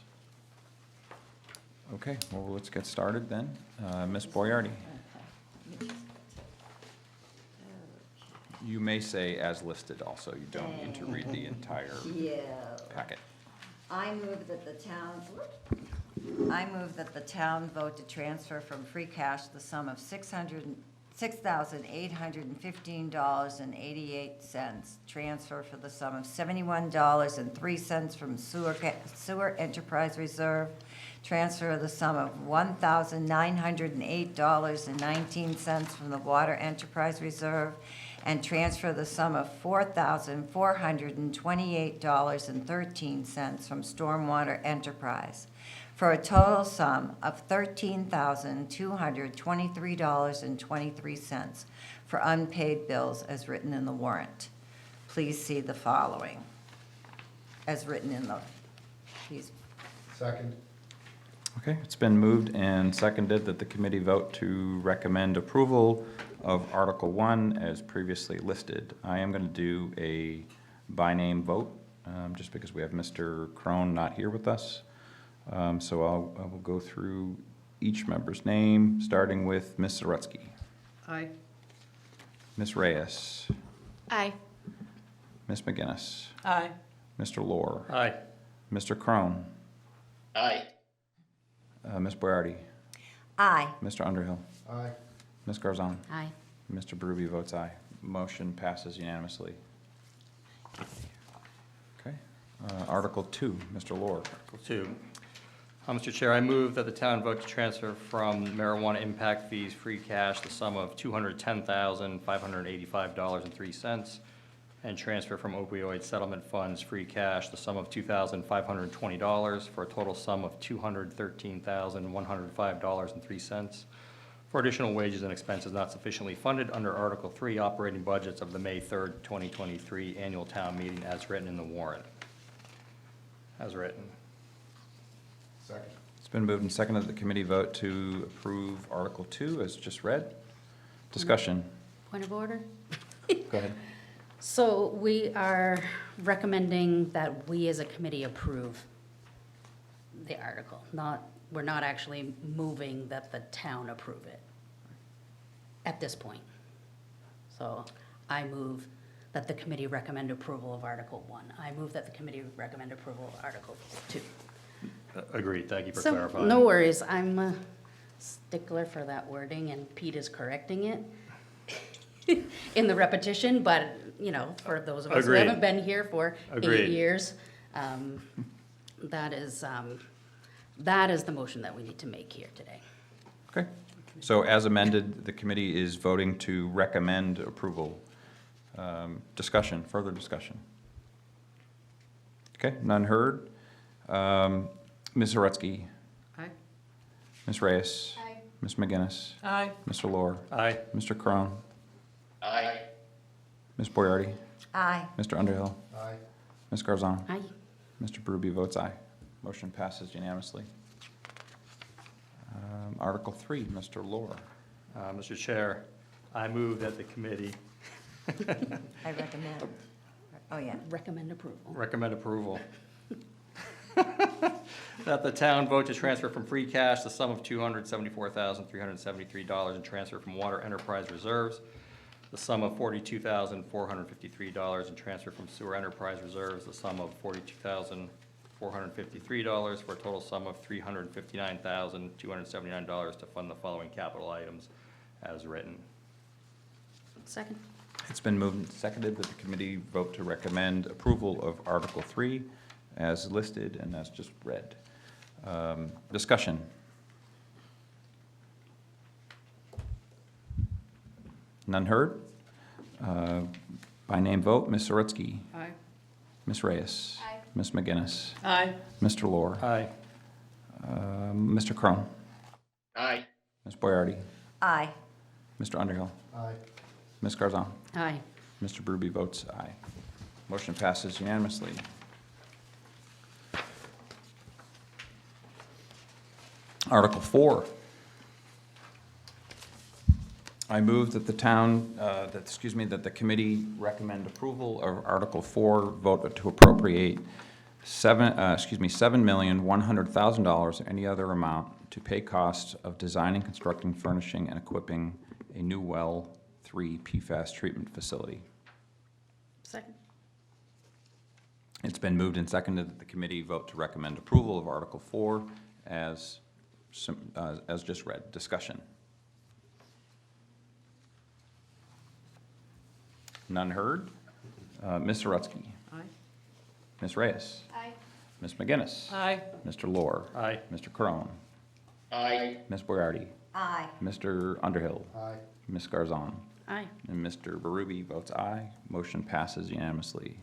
Okay, well, let's get started then. Ms. Boyardi. You may say as listed also. You don't need to read the entire
Yeah.
packet.
I move that the town vote to transfer from free cash the sum of $6,815.88, transfer for the sum of $71.03 from sewer enterprise reserve, transfer of the sum of $1,908.19 from the water enterprise reserve, and transfer the sum of $4,428.13 from stormwater enterprise, for a total sum of $13,223.23 for unpaid bills as written in the warrant. Please see the following, as written in the, please.
Second.
Okay, it's been moved and seconded that the committee vote to recommend approval of Article 1 as previously listed. I am going to do a by-name vote, just because we have Mr. Crone not here with us. So I will go through each member's name, starting with Ms. Zarutsky.
Aye.
Ms. Reyes.
Aye.
Ms. McGinnis.
Aye.
Mr. Lohr.
Aye.
Mr. Crone.
Aye.
Ms. Boyardi.
Aye.
Mr. Underhill.
Aye.
Ms. Garzon.
Aye.
Mr. Berube votes aye. Motion passes unanimously. Okay. Article 2, Mr. Lohr.
Article 2. Mr. Chair, I move that the town vote to transfer from marijuana impact fees free cash the sum of $210,585.03, and transfer from opioid settlement funds free cash the sum of $2,520 for a total sum of $213,105.03 for additional wages and expenses not sufficiently funded under Article 3 operating budgets of the May 3rd, 2023 annual town meeting as written in the warrant. As written.
Second.
It's been moved and seconded that the committee vote to approve Article 2 as just read. Discussion.
Point of order?
Go ahead.
So we are recommending that we as a committee approve the article, we're not actually moving that the town approve it at this point. So I move that the committee recommend approval of Article 1. I move that the committee recommend approval of Article 2.
Agreed, thank you for
So,
clarifying.
no worries, I'm a stickler for that wording, and Pete is correcting it in the repetition, but, you know, for those of us who
Agreed.
haven't been here for 8
Agreed.
years, that is the motion that we need to make here today.
Okay. So as amended, the committee is voting to recommend approval. Discussion, further discussion. Okay, none heard. Ms. Zarutsky.
Aye.
Ms. Reyes.
Aye.
Ms. McGinnis.
Aye.
Mr. Lohr.
Aye.
Mr. Crone.
Aye.
Ms. Boyardi?
Aye.
Mr. Underhill?
Aye.
Ms. Garzon?
Aye.
Mr. Berube votes aye. Motion passes unanimously. Article 3, Mr. Lohr.
Mr. Chair, I move that the committee
I recommend. Oh, yeah.
Recommend approval.
recommend approval. That the town vote to transfer from free cash the sum of $274,373 and transfer from water enterprise reserves the sum of $42,453 and transfer from sewer enterprise reserves the sum of $42,453 for a total sum of $359,279 to fund the following capital items as written.
Second.
It's been moved and seconded that the committee vote to recommend approval of Article 3 as listed and as just read. Discussion. None heard? By name vote, Ms. Zeritsky.
Aye.
Ms. Reyes.
Aye.
Ms. McGinnis.
Aye.
Mr. Lohr.
Aye.
Mr. Crone.
Aye.
Ms. Boyardi.
Aye.
Mr. Underhill.
Aye.
Ms. Garzon.
Aye.
Mr. Berube votes aye. Motion passes unanimously. Article 4. I move that the that the committee recommend approval of Article 4, vote to appropriate $7,100,000 or any other amount to pay costs of designing, constructing, furnishing, and equipping a new well 3 PFAS treatment facility.
Second.
It's been moved and seconded that the committee vote to recommend approval of Article 4 as just read. Discussion. None heard. Ms. Zeritsky.
Aye.
Ms. Reyes.
Aye.
Ms. McGinnis.
Aye.
Mr. Lohr.
Aye.
Mr. Crone.
Aye.
Ms. Boyardi.
Aye.
Mr. Underhill.
Aye.
Ms. Garzon.
Aye.
And Mr. Berube votes aye. Motion passes unanimously.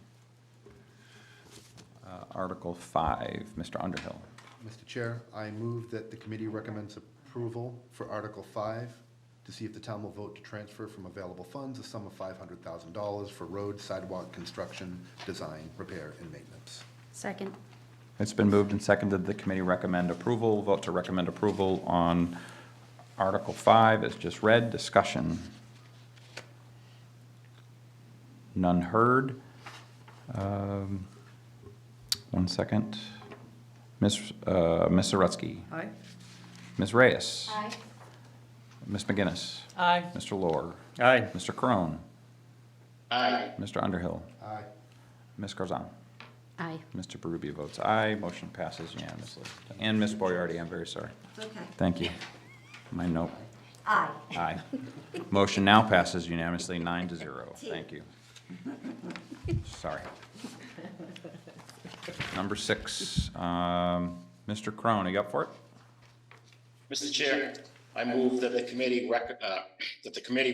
Article 5, Mr. Underhill.
Mr. Chair, I move that the committee recommends approval for Article 5 to see if the town will vote to transfer from available funds a sum of $500,000 for road, sidewalk construction, design, repair, and maintenance.
Second.
It's been moved and seconded the committee recommend approval, vote to recommend approval on Article 5 as just read. Discussion. None heard. One second. Ms. Zeritsky.
Aye.
Ms. Reyes.
Aye.
Ms. McGinnis.
Aye.
Mr. Lohr.
Aye.
Mr. Crone.
Aye.
Mr. Underhill.
Aye.
Ms. Garzon.
Aye.
Mr. Berube votes aye. Motion passes unanimously. And Ms. Boyardi, I'm very sorry.
Okay.
Thank you. My note.
Aye.
Aye. Motion now passes unanimously, 9-0. Thank you. Sorry. Number 6, Mr. Crone, you up for it?
Mr. Chair, I move that the committee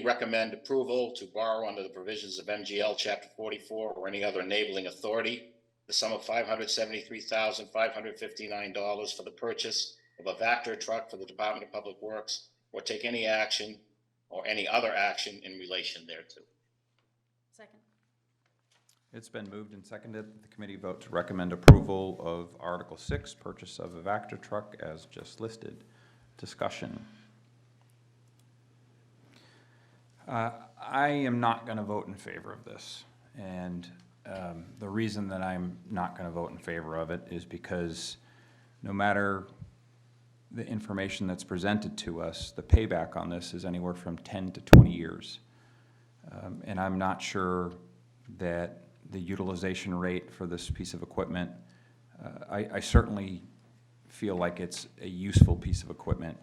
recommend approval to borrow under the provisions of MGL Chapter 44 or any other enabling authority the sum of $573,559 for the purchase of a Vector truck for the Department of Public Works, or take any action or any other action in relation thereto.
Second.
It's been moved and seconded that the committee vote to recommend approval of Article 6, purchase of a Vector truck as just listed. Discussion. I am not going to vote in favor of this, and the reason that I'm not going to vote in favor of it is because no matter the information that's presented to us, the payback on this is anywhere from 10 to 20 years. And I'm not sure that the utilization rate for this piece of equipment, I certainly feel like it's a useful piece of equipment,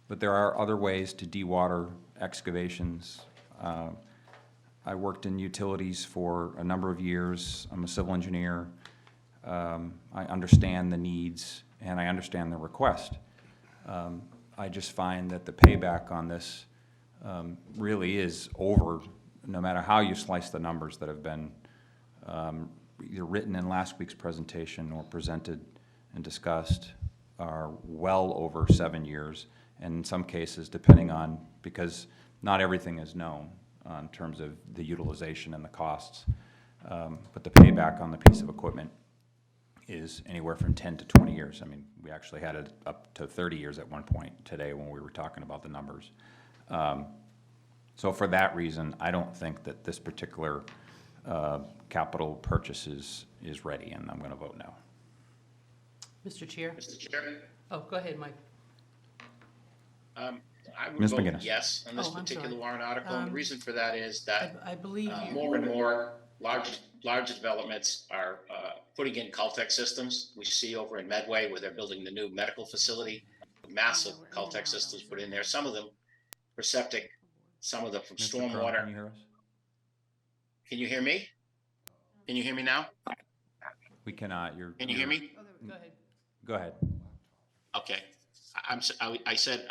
but there are other ways to dewater excavations. I worked in utilities for a number of years. I'm a civil engineer. I understand the needs and I understand the request. I just find that the payback on this really is over, no matter how you slice the numbers that have been either written in last week's presentation or presented and discussed, are well over 7 years, and in some cases, depending on, because not everything is known. in terms of the utilization and the costs. But the payback on the piece of equipment is anywhere from 10 to 20 years. I mean, we actually had it up to 30 years at one point today when we were talking about the numbers. So for that reason, I don't think that this particular capital purchase is ready, and I'm going to vote no.
Mr. Chair?
Mr. Chair,
Oh, go ahead, Mike.
I would
Ms.
vote
McGinnis.
yes on this
Oh, I'm
particular
sorry.
warrant article. And the reason for that is that
I believe you.
more and more large developments are putting in Caltech systems. We see over in Medway where they're building the new medical facility, massive Caltech systems put in there. Some of them for septic, some of them from
Mr. Crowe,
stormwater.
can you hear us?
Can you hear me? Can you hear me now?
We cannot.
Can you hear me?
Go ahead.
Go ahead.
Okay. I said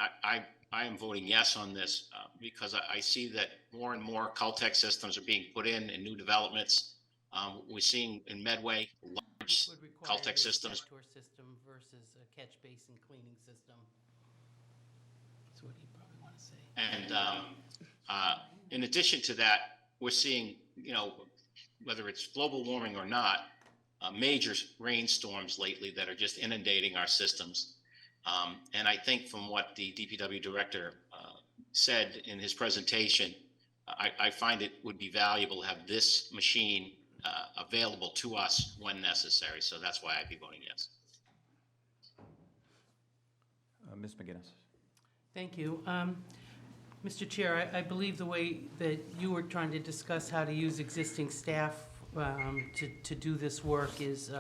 I am voting yes on this because I see that more and more Caltech systems are being put in new developments. We're seeing in Medway large
Would require
Caltech
a
systems.
Vector system versus a catch basin cleaning system. That's what you probably want to say.
And in addition to that, we're seeing, whether it's global warming or not, major rainstorms lately that are just inundating our systems. And I think from what the DPW director said in his presentation, I find it would be valuable to have this machine available to us when necessary. So that's why I'd be voting yes.
Ms. McGinnis.
Thank you. Mr. Chair, I believe the way that you were trying to discuss how to use existing staff to do this work is,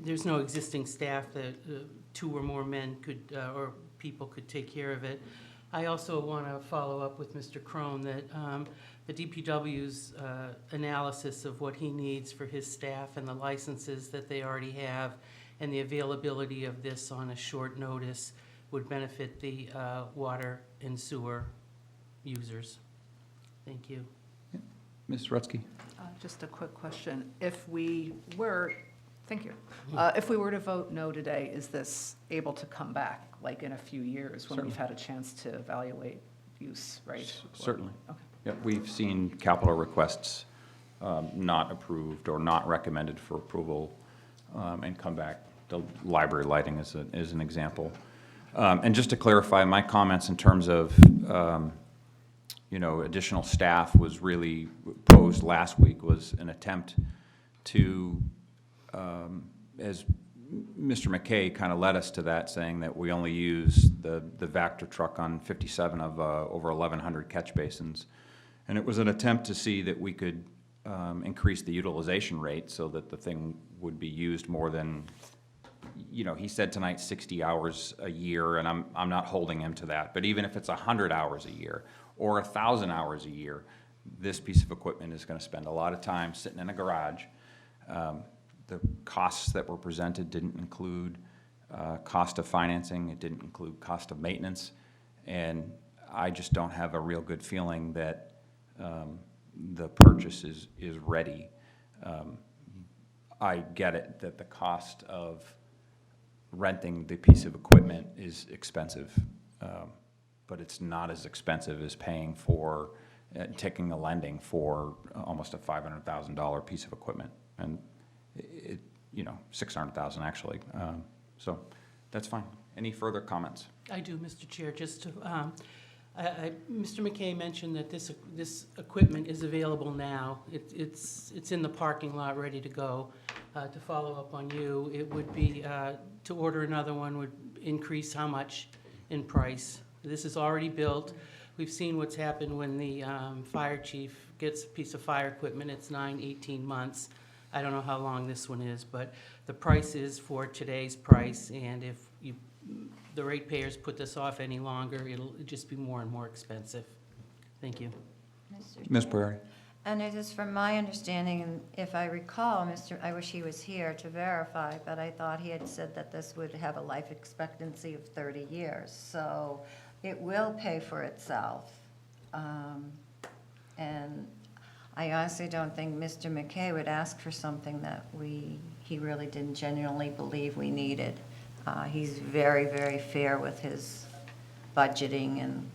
there's no existing staff that 2 or more men could, or people could take care of it. I also want to follow up with Mr. Crone that the DPW's analysis of what he needs for his staff and the licenses that they already have and the availability of this on a short notice would benefit the water and sewer users. Thank you.
Ms. Rutsky.
Just a quick question. If we were, thank you. If we were to vote no today, is this able to come back, like in a few years when we've had a chance to evaluate use, right?
Certainly.
Okay.
Yep, we've seen capital requests not approved or not recommended for approval and come back. The library lighting is an example. And just to clarify, my comments in terms of, additional staff was really posed last week was an attempt to, as Mr. McKay kind of led us to that, saying that we only use the Vector truck on 57 of over 1,100 catch basins. And it was an attempt to see that we could increase the utilization rate so that the thing would be used more than, he said tonight 60 hours a year, and I'm not holding him to that. But even if it's 100 hours a year or 1,000 hours a year, this piece of equipment is going to spend a lot of time sitting in a garage. The costs that were presented didn't include cost of financing. It didn't include cost of maintenance. And I just don't have a real good feeling that the purchase is ready. I get it that the cost of renting the piece of equipment is expensive, but it's not as expensive as paying for, taking a lending for almost a $500,000 piece of equipment. And it, $600,000 actually. So that's fine. Any further comments?
I do, Mr. Chair, just to, Mr. McKay mentioned that this equipment is available now. It's in the parking lot, ready to go. To follow up on you, it would be, to order another one would increase how much in price? This is already built. We've seen what's happened when the fire chief gets a piece of fire equipment. It's 18 months. I don't know how long this one is, but the price is for today's price, and if the ratepayers put this off any longer, it'll just be more and more expensive. Thank you.
Ms. Prairie.
And it is from my understanding, and if I recall, I wish he was here to verify, but I thought he had said that this would have a life expectancy of 30 years. So it will pay for itself. And I honestly don't think Mr. McKay would ask for something that he really didn't genuinely believe we needed. He's very, very fair with his budgeting and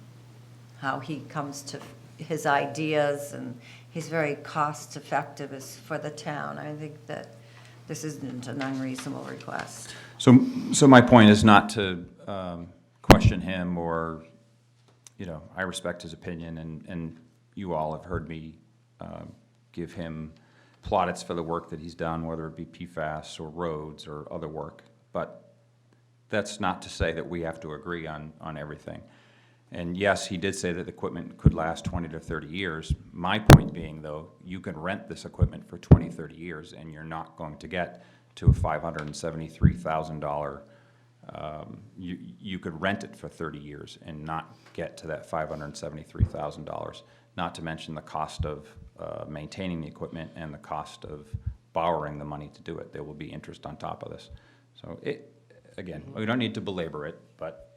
how he comes to his ideas, and he's very cost-effective for the town. I think that this isn't an unreasonable request.
So my point is not to question him or, I respect his opinion, and you all have heard me give him plaudits for the work that he's done, whether it be PFAS or roads or other work. But that's not to say that we have to agree on everything. And yes, he did say that the equipment could last 20 to 30 years. My point being, though, you can rent this equipment for 20, 30 years, and you're not going to get to a $573,000. You could rent it for 30 years and not get to that $573,000, not to mention the cost of maintaining the equipment and the cost of borrowing the money to do it. There will be interest on top of this. So again, we don't need to belabor it, but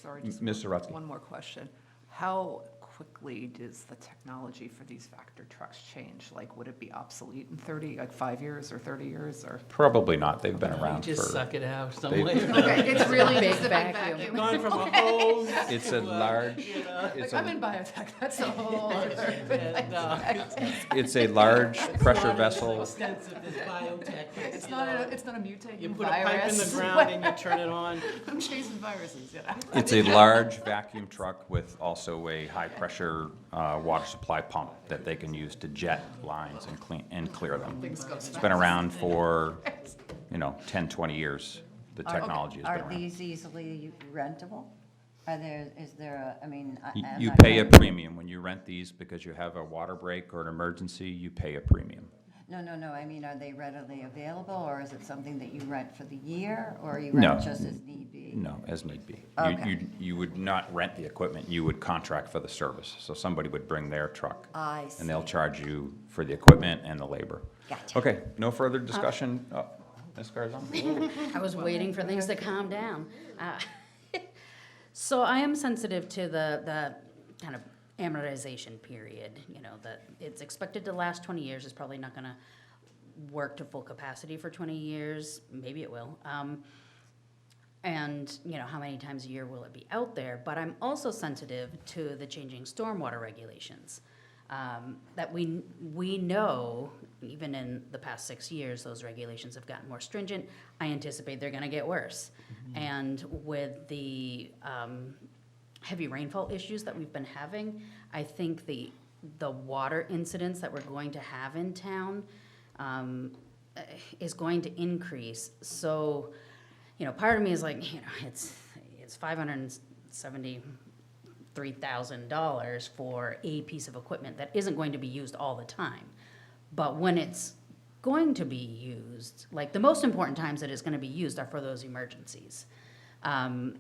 Sorry, just
Ms. Zaretsky.
one more question. How quickly does the technology for these Vector trucks change? Like, would it be obsolete in 5 years or 30 years, or?
Probably not. They've been around
Just
for.
suck it out
They-
somewhere.
Okay, it's really
Big
just a big
vacuum.
vacuum.
Gone from a hose.
It's a large, it's
Like, I'm
a,
in biotech, that's a whole other.
it's a large pressure vessel.
Extensive as biotech.
It's not a mutating
You
virus.
put a pipe in the ground and you turn it on.
I'm chasing viruses,
It's a large vacuum truck with also a high-pressure water supply pump that they can use to jet lines and clear them.
Things go
It's
fast.
been around for, 10, 20 years. The technology has
Are
been around.
these easily rentable? Is there a, I mean, I'm
You
not
pay a
gonna-
premium when you rent these because you have a water break or an emergency, you pay a premium.
No, I mean, are they readily available, or is it something that you rent for the year, or you
No.
rent just as need be?
No, as need be.
Okay.
You would not rent the equipment, you would contract for the service. So somebody would bring their truck.
I
And they'll
see.
charge you for the equipment and the labor.
Gotcha.
Okay, no further discussion? Oh, Ms. Garzon?
I was waiting for things to calm down. So I am sensitive to the kind of amortization period, that it's expected to last 20 years. It's probably not gonna work to full capacity for 20 years. Maybe it will. And, how many times a year will it be out there? But I'm also sensitive to the changing stormwater regulations. That we know, even in the past 6 years, those regulations have gotten more stringent. I anticipate they're gonna get worse. And with the heavy rainfall issues that we've been having, I think the water incidents that we're going to have in town is going to increase. So, part of me is like, it's $573,000 for a piece of equipment that isn't going to be used all the time. But when it's going to be used, like the most important times that it's gonna be used are for those emergencies. The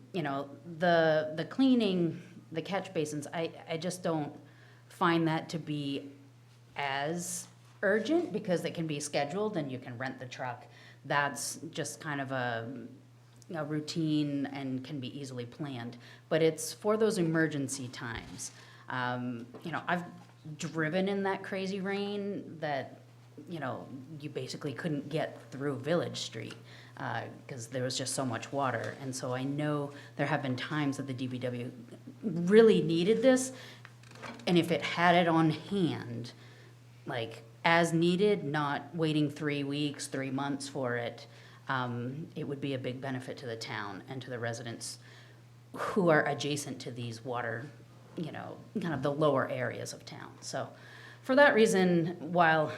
cleaning, the catch basins, I just don't find that to be as urgent because it can be scheduled and you can rent the truck. That's just kind of a routine and can be easily planned. But it's for those emergency times. I've driven in that crazy rain that, you basically couldn't get through Village Street because there was just so much water. And so I know there have been times that the DPW really needed this. And if it had it on hand, like as needed, not waiting 3 weeks, 3 months for it, it would be a big benefit to the town and to the residents who are adjacent to these water, kind of the lower areas of town. So for that reason, while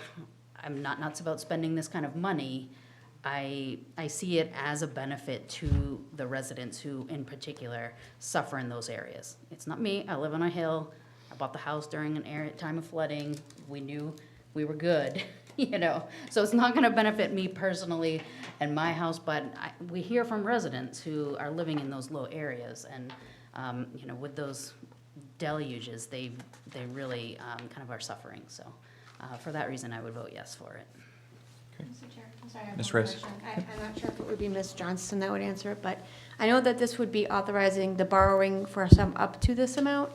I'm not nuts about spending this kind of money, I see it as a benefit to the residents who, in particular, suffer in those areas. It's not me. I live on a hill. I bought the house during time of flooding. We knew we were good, So it's not going to benefit me personally and my house, but we hear from residents who are living in those low areas, and with those deluges, they really kind of are suffering. So for that reason, I would vote yes for it.
Mr. Chair, I'm sorry, I have
Ms.
one
Reyes?
question. I'm not sure if it would be Ms. Johnston that would answer it, but I know that this would be authorizing the borrowing for some up to this amount.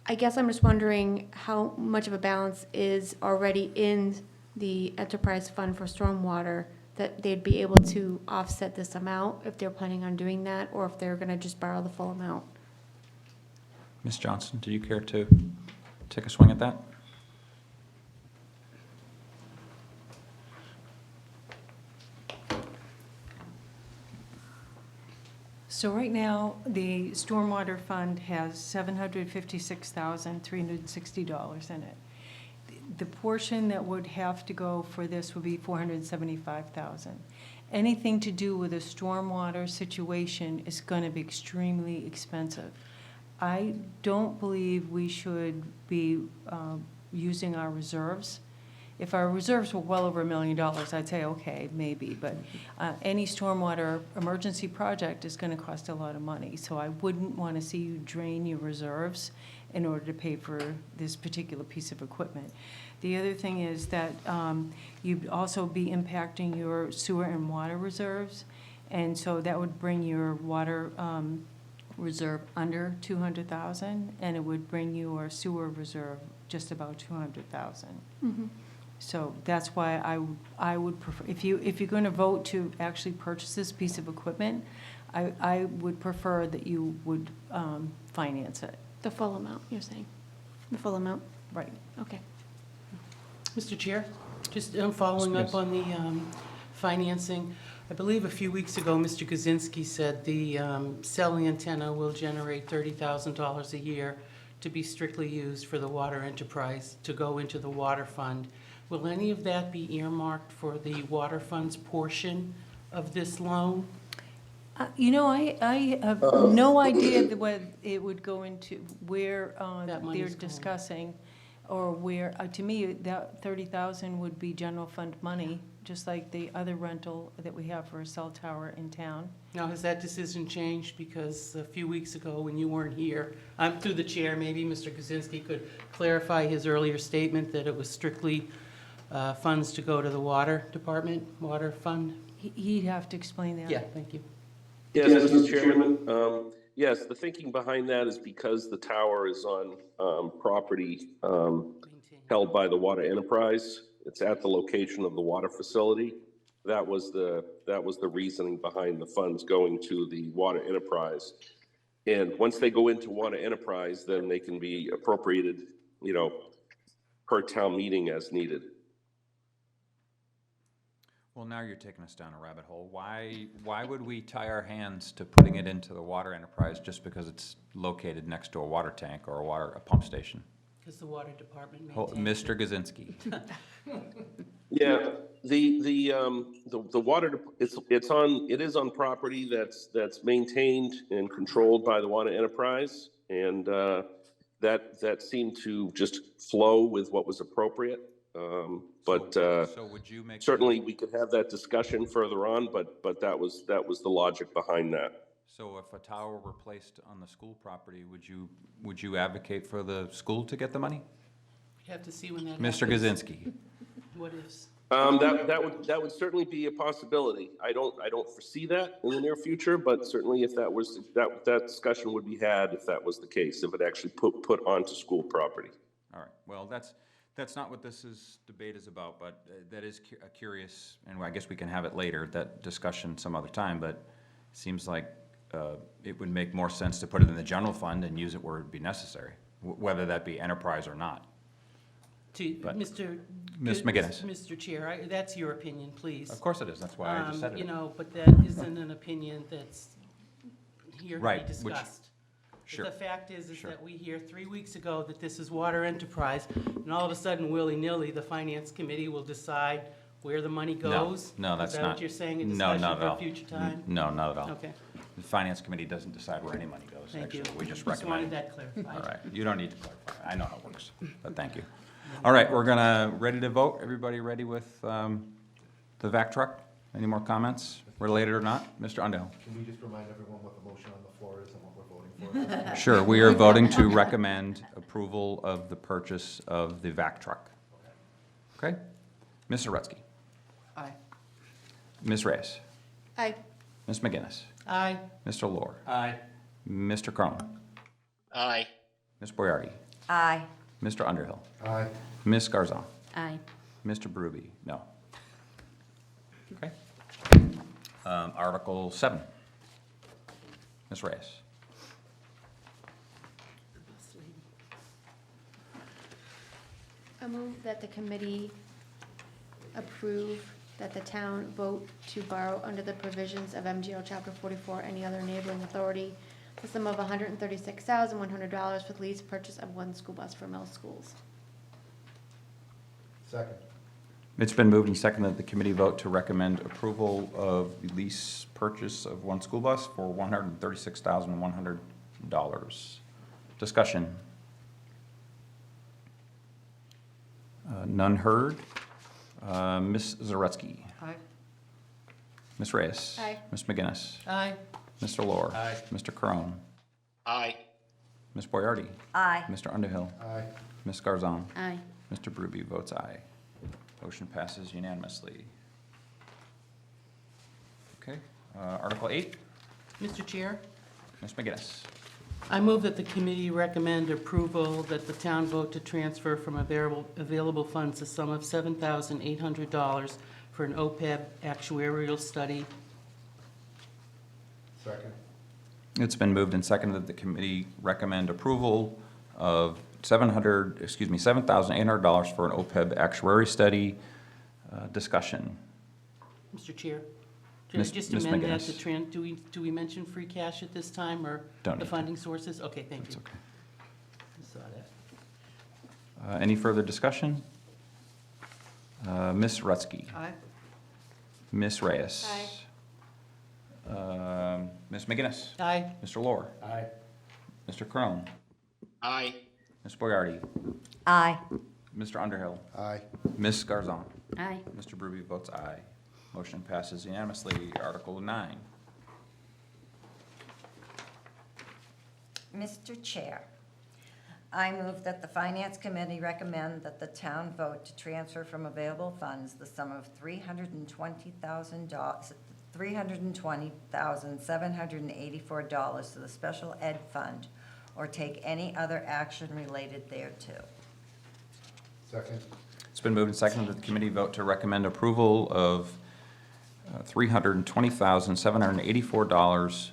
I guess I'm just wondering how much of a balance is already in the enterprise fund for stormwater that they'd be able to offset this amount if they're planning on doing that, or if they're gonna just borrow the full amount.
Ms. Johnson, do you care to take a swing at that?
So right now, the Stormwater Fund has $756,360 in it. The portion that would have to go for this would be $475,000. Anything to do with a stormwater situation is going to be extremely expensive. I don't believe we should be using our reserves. If our reserves were well over $1 million, I'd say, okay, maybe, but any stormwater emergency project is gonna cost a lot of money, so I wouldn't wanna see you drain your reserves in order to pay for this particular piece of equipment. The other thing is that you'd also be impacting your sewer and water reserves, and so that would bring your water reserve under 200,000, and it would bring your sewer reserve just about 200,000. So that's why I would prefer, if you're going to vote to actually purchase this piece of equipment, I would prefer that you would finance it.
The full amount, you're saying? The full amount?
Right.
Okay.
Mr. Chair, just following
Yes.
up on the financing, I believe a few weeks ago, Mr. Kaczynski said the cell antenna will generate $30,000 a year to be strictly used for the water enterprise, to go into the water fund. Will any of that be earmarked for the water fund's portion of this loan?
You know, I have no idea what it would go into, where
That
they're
money's going.
discussing, or where, to me, that 30,000 would be general fund money, just like the other rental that we have for a cell tower in town.
Now, has that decision changed? Because a few weeks ago, when you weren't here, through the chair, maybe Mr. Kaczynski could clarify his earlier statement that it was strictly funds to go to the water department, water fund?
He'd have to explain that.
Yeah, thank you.
Yes, Mr. Chairman. Yes, the thinking behind that is because the tower is on property held by the water enterprise. It's at the location of the water facility. That was the reasoning behind the funds going to the water enterprise. And once they go into water enterprise, then they can be appropriated, per town meeting as needed.
Well, now you're taking us down a rabbit hole. Why would we tie our hands to putting it into the water enterprise just because it's located next to a water tank or a pump station?
Because the water department
Mr.
maintains it.
Kaczynski.
Yeah, the water, it is on property that's maintained and controlled by the water enterprise. And that seemed to just flow with what was appropriate.
So would you make?
Certainly, we could have that discussion further on, but that was the logic behind that.
So if a tower were placed on the school property, would you advocate for the school to get the money?
You have to see when that
Mr.
happens.
Kaczynski?
What ifs?
That would certainly be a possibility. I don't foresee that in the near future, but certainly if that discussion would be had if that was the case, if it actually put onto school property.
All right, well, that's not what debate is about, but that is a curious, and I guess we can have it later, that discussion some other time, but it seems like it would make more sense to put it in the general fund and use it where it'd be necessary, whether that be enterprise or not. But- Ms. McGinnis.
Mr. Chair, that's your opinion, please.
Of course it is, that's why I just said it.
But that isn't an opinion that's here to be
Right, which-
discussed.
Sure.
The fact is
Sure.
that we hear 3 weeks ago that this is water enterprise, and all of a sudden, willy-nilly, the finance committee will decide where the money goes?
No, that's
Is that
not.
what you're saying, a
No,
discussion
not at
for
all.
a future time?
No, not at all.
Okay,
The finance committee doesn't decide where any money goes,
thank you.
actually. We just
wanted
recommend.
that clarified.
All right, you don't need to clarify. I know how it works, but thank you. All right, we're ready to vote. Everybody ready with the vac truck? Any more comments, related or not? Mr. Underhill?
Can we just remind everyone what the motion on the floor is and what we're voting for?
Sure, we are voting to recommend approval of the purchase of the vac truck. Okay? Ms. Zaretsky?
Aye.
Ms. Reyes?
Aye.
Ms. McGinnis?
Aye.
Mr. Lohr?
Aye.
Mr. Carlin?
Aye.
Ms. Boyardi?
Aye.
Mr. Underhill?
Aye.
Ms. Garzon?
Aye.
Mr. Berube? No. Okay. Article 7. Ms. Reyes?
I move that the committee approve that the town vote to borrow under the provisions of MGL Chapter 44, any other enabling authority, the sum of $136,100 for the lease purchase of one school bus for middle schools.
Second.
It's been moved and seconded that the committee vote to recommend approval of the lease purchase of one school bus for $136,100. Discussion. None heard. Ms. Zaretsky.
Aye.
Ms. Reyes.
Aye.
Ms. McGinnis.
Aye.
Mr. Lohr.
Aye.
Mr. Crone.
Aye.
Ms. Boyardi.
Aye.
Mr. Underhill.
Aye.
Ms. Garzon.
Aye.
Mr. Berube votes aye. Motion passes unanimously. Okay, Article 8,
Mr. Chair,
Ms. McGinnis.
I move that the committee recommend approval that the town vote to transfer from available funds the sum of $7,800 for an OPEB actuarial study.
Second.
It's been moved and seconded that the committee recommend approval of $7,800 for an OPEB actuary study. Discussion.
Mr. Chair,
Ms.
just
Ms.
amend that
McGinnis.
to do we mention free cash at this time, or
Don't
the
need to.
funding sources? Okay, thank
That's
you.
okay.
I saw that.
Any further discussion? Ms. Rutsky.
Aye.
Ms. Reyes.
Aye.
Ms. McGinnis.
Aye.
Mr. Lohr.
Aye.
Mr. Crone.
Aye.
Ms. Boyardi.
Aye.
Mr. Underhill.
Aye.
Ms. Garzon.
Aye.
Mr. Berube votes aye. Motion passes unanimously. Article 9.
Mr. Chair, I move that the Finance Committee recommend that the town vote to transfer from available funds the sum of $320,784 to the Special Ed Fund, or take any other action related thereto.
Second.
It's been moved and seconded that the committee vote to recommend approval of $320,784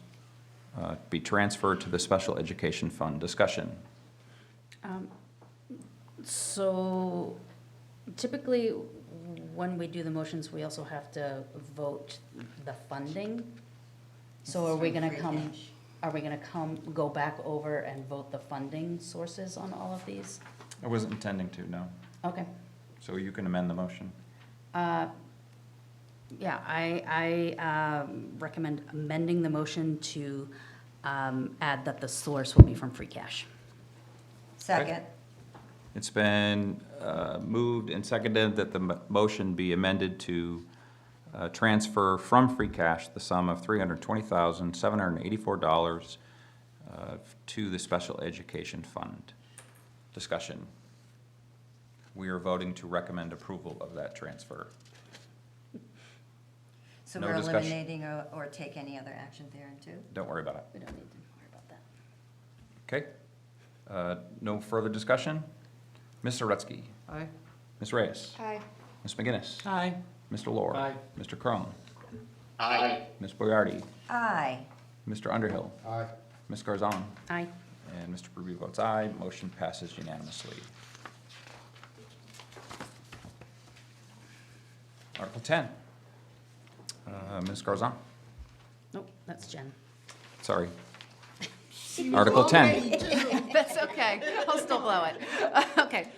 be transferred to the Special Education Fund. Discussion.
So typically, when we do the motions, we also have to vote the funding. So are we gonna
Free
come,
cash.
are we gonna go back over and vote the funding sources on all of these?
I wasn't intending to, no.
Okay.
So you can amend the motion.
Yeah, I recommend amending the motion to add that the source will be from free cash.
Second.
It's been moved and seconded that the motion be amended to transfer from free cash the sum of $320,784 to the Special Education Fund. Discussion. We are voting to recommend approval of that transfer.
So
No
we're
discussion.
eliminating or take any other action thereto?
Don't worry about it.
We don't need to worry about that.
Okay? No further discussion? Ms. Zaretsky.
Aye.
Ms. Reyes.
Aye.
Ms. McGinnis.
Aye.
Mr. Lohr.
Aye.
Mr. Crone.
Aye.
Ms. Boyardi.
Aye.
Mr. Underhill.
Aye.
Ms. Garzon.
Aye.
And Mr. Berube votes aye. Motion passes unanimously. Article 10. Ms. Garzon.
Nope, that's Jen.
Sorry. Article 10.
That's okay. I'll still blow it. Okay.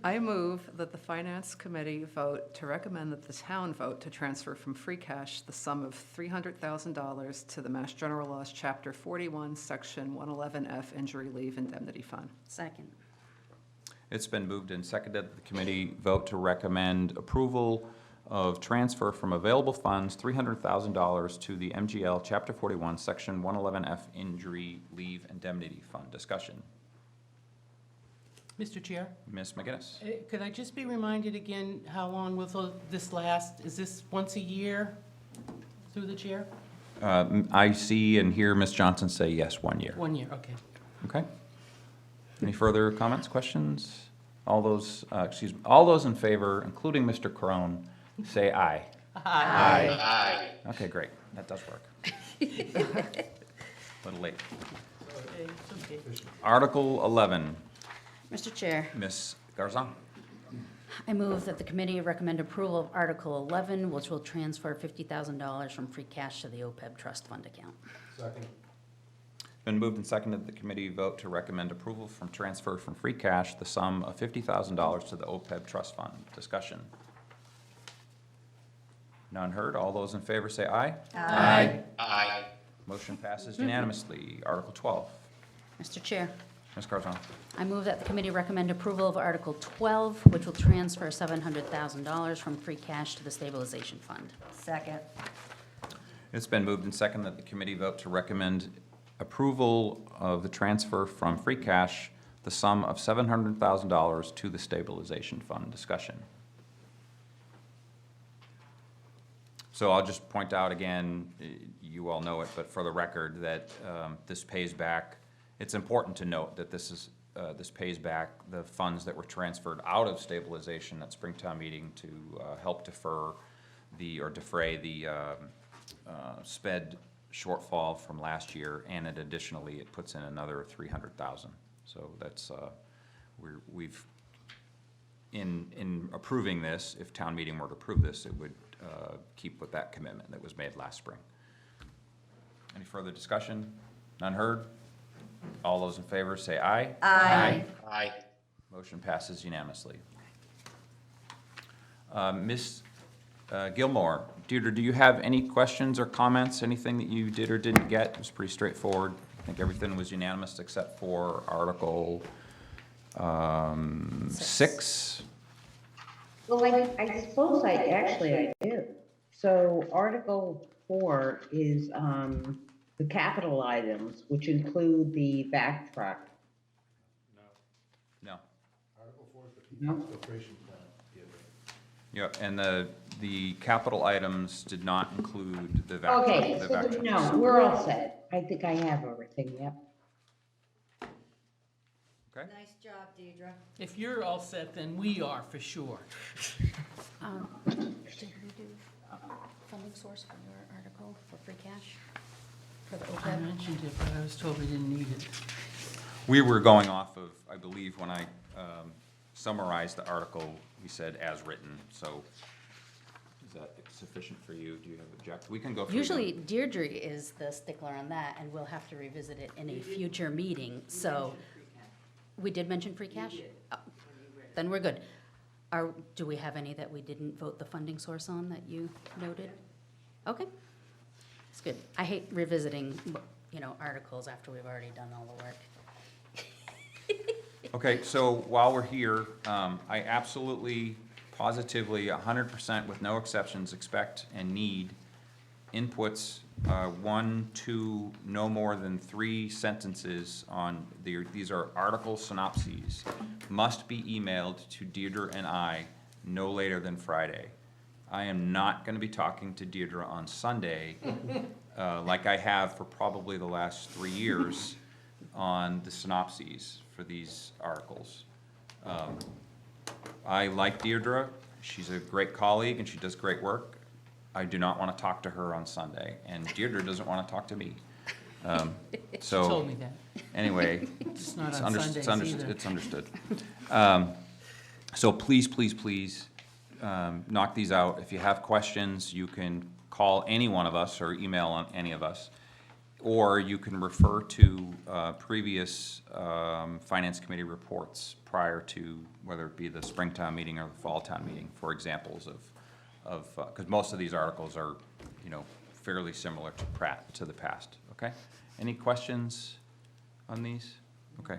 I move that the Finance Committee vote to recommend that the town vote to transfer from free cash the sum of $300,000 to the Mass General Laws, Chapter 41, Section 111F Injury Leave Indemnity Fund.
Second.
It's been moved and seconded that the committee vote to recommend approval of transfer from available funds $300,000 to the MGL Chapter 41, Section 111F Injury Leave Indemnity Fund. Discussion.
Mr. Chair,
Ms. McGinnis.
could I just be reminded again how long will this last? Is this once a year through the chair?
I see and hear Ms. Johnson say yes, 1 year.
1 year, okay.
Okay. Any further comments, questions? All those in favor, including Mr. Crone, say aye.
Aye.
Aye.
Okay, great. That does work. Little late.
Okay, it's okay.
Article 11.
Mr. Chair,
Ms. Garzon?
I move that the committee recommend approval of Article 11, which will transfer $50,000 from free cash to the OPEB trust fund account.
Been moved and seconded that the committee vote to recommend approval from transfer from free cash the sum of $50,000 to the OPEB trust fund. Discussion. None heard. All those in favor say aye.
Aye.
Aye.
Motion passes unanimously. Article 12.
Mr. Chair,
Ms. Garzon?
I move that the committee recommend approval of Article 12, which will transfer $700,000 from free cash to the stabilization fund.
Second.
It's been moved and seconded that the committee vote to recommend approval of the transfer from free cash the sum of $700,000 to the stabilization fund. Discussion. So I'll just point out again, you all know it, but for the record, that this pays back, it's important to note that this pays back the funds that were transferred out of stabilization at Springtown meeting to help defray the sped shortfall from last year, and it additionally, it puts in another $300,000. So that's, in approving this, if town meeting were to approve this, it would keep with that commitment that was made last spring. Any further discussion? None heard? All those in favor say aye.
Aye.
Aye.
Motion passes unanimously. Ms. Gilmore, Deirdre, do you have any questions or comments, anything that you did or didn't get? It was pretty straightforward. I think everything was unanimous except for Article 6.
Well, I suppose I do. So Article 4 is the capital items, which include the back truck.
No.
Article 4 is the
No.
filtration plant.
Yep, and the capital items did not include the vac.
Okay,
the
so
vac trucks.
no, we're all set. I think I have everything, yep.
Okay.
Nice job, Deidre.
If you're all set, then we are for sure.
Did we do funding source for your article for free cash? For the
I
OPEB?
mentioned it, but I was told we didn't need it.
We were going off of, I believe, when I summarized the article, we said as written, so is that sufficient for you? Do you have object? We can go through.
Usually Deirdre is the stickler on that, and we'll have to revisit it in a future meeting, so. We did mention free cash? Oh, then we're good. Do we have any that we didn't vote the funding source on that you noted? Okay, it's good. I hate revisiting, articles after we've already done all the work.
Okay, so while we're here, I absolutely, positively, 100% with no exceptions, expect and need inputs, 1, 2, no more than 3 sentences on, these are article synopses, must be emailed to Deirdre and I no later than Friday. I am not gonna be talking to Deirdre on Sunday, like I have for probably the last 3 years on the synopses for these articles. I like Deirdre, she's a great colleague and she does great work. I do not want to talk to her on Sunday, and Deirdre doesn't want to talk to me. So.
She told me that.
Anyway.
Just not
it's
on
under-
Sundays either.
It's understood. So please, please, please, knock these out. If you have questions, you can call any one of us or email on any of us. Or you can refer to previous Finance Committee reports prior to, whether it be the Springtown meeting or the Fall Town meeting, for examples of, because most of these articles are, fairly similar to the past, okay? Any questions on these? Okay.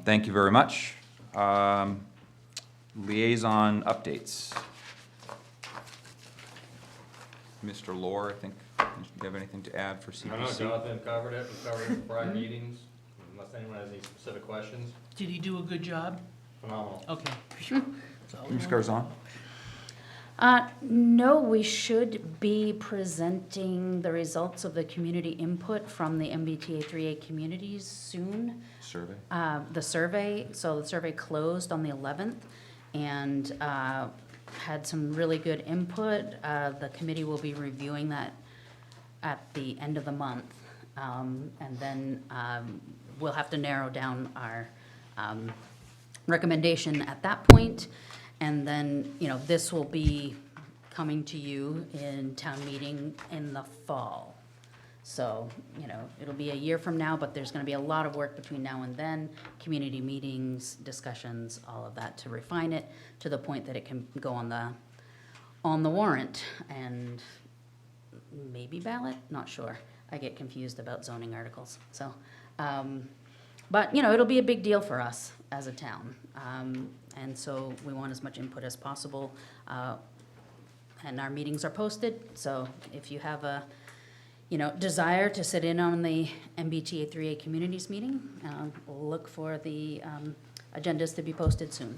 Thank you very much. Liaison updates. Mr. Lohr, I think, do you have anything to add for CPC?
I don't know, Jonathan covered it, we covered it in prior meetings, unless anyone has any specific questions.
Did he do a good job?
Phenomenal.
Okay. That's all we
Ms.
want.
Garzon?
No, we should be presenting the results of the community input from the MBTA 3A communities soon.
Survey?
The survey closed on the 11th and had some really good input. The committee will be reviewing that at the end of the month. And then we'll have to narrow down our recommendation at that point. And then, you know, this will be coming to you in town meeting in the fall. So, you know, it'll be a year from now, but there's gonna be a lot of work between now and then, community meetings, discussions, all of that to refine it to the point that it can go on the warrant and maybe ballot, not sure. I get confused about zoning articles, so. But, you know, it'll be a big deal for us as a town. And so we want as much input as possible. And our meetings are posted, so if you have a, you know, desire to sit in on the MBTA 3A Communities meeting, look for the agendas to be posted soon.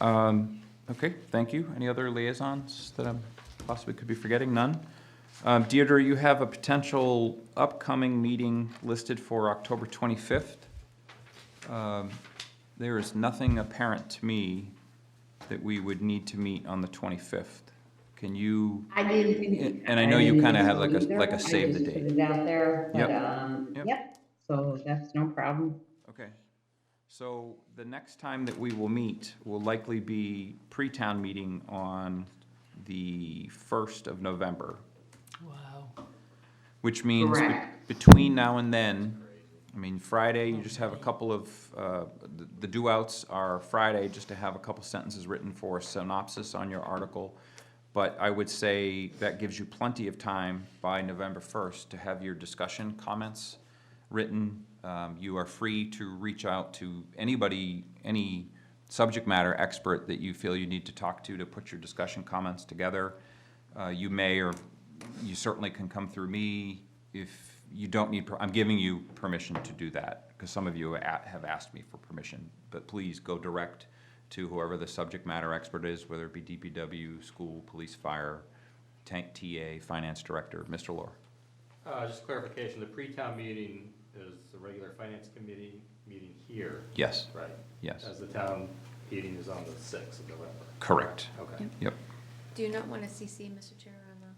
Okay, thank you. Any other liaisons that I possibly could be forgetting? None? Deirdre, you have a potential upcoming meeting listed for October 25th. There is nothing apparent to me that we would need to meet on the 25th. Can you,
I didn't.
and I know you kind of had like
either.
a save the
I just
date.
put it out there, but,
Yep.
yep, so that's no problem.
Okay, so the next time that we will meet will likely be pre-town meeting on the 1st of November,
Wow.
which means
Correct.
between now and then, I mean, Friday, you just have a couple of, the due-outs are Friday, just to have a couple sentences written for a synopsis on your article. But I would say that gives you plenty of time by November 1st to have your discussion comments written. You are free to reach out to anybody, any subject matter expert that you feel you need to talk to put your discussion comments together. You may, or you certainly can come through me. If you don't need, I'm giving you permission to do that, because some of you have asked me for permission. But please go direct to whoever the subject matter expert is, whether it be DPW, school, police, fire, TA, finance director. Mr. Lohr.
Just clarification, the pre-town meeting is the regular finance committee meeting here,
Yes,
right?
yes,
As the town meeting is on the 6th of November.
correct.
Okay.
Yep.
Do you not want to CC, Mr. Chair, on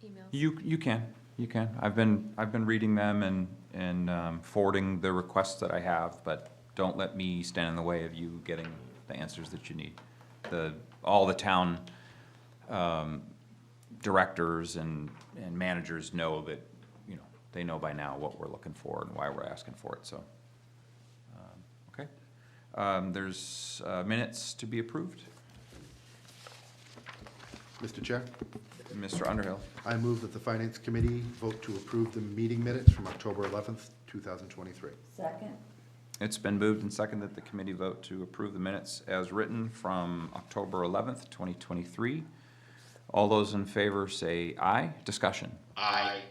the emails?
You can. I've been reading them and forwarding the requests that I have, but don't let me stand in the way of you getting the answers that you need. All the town directors and managers know that, you know, they know by now what we're looking for and why we're asking for it, so. Okay. There's minutes to be approved.
Mr. Chair,
Mr. Underhill.
I move that the Finance Committee vote to approve the meeting minutes from October 11th, 2023.
Second?
It's been moved and seconded that the committee vote to approve the minutes as written from October 11th, 2023. All those in favor say aye. Discussion.
Aye.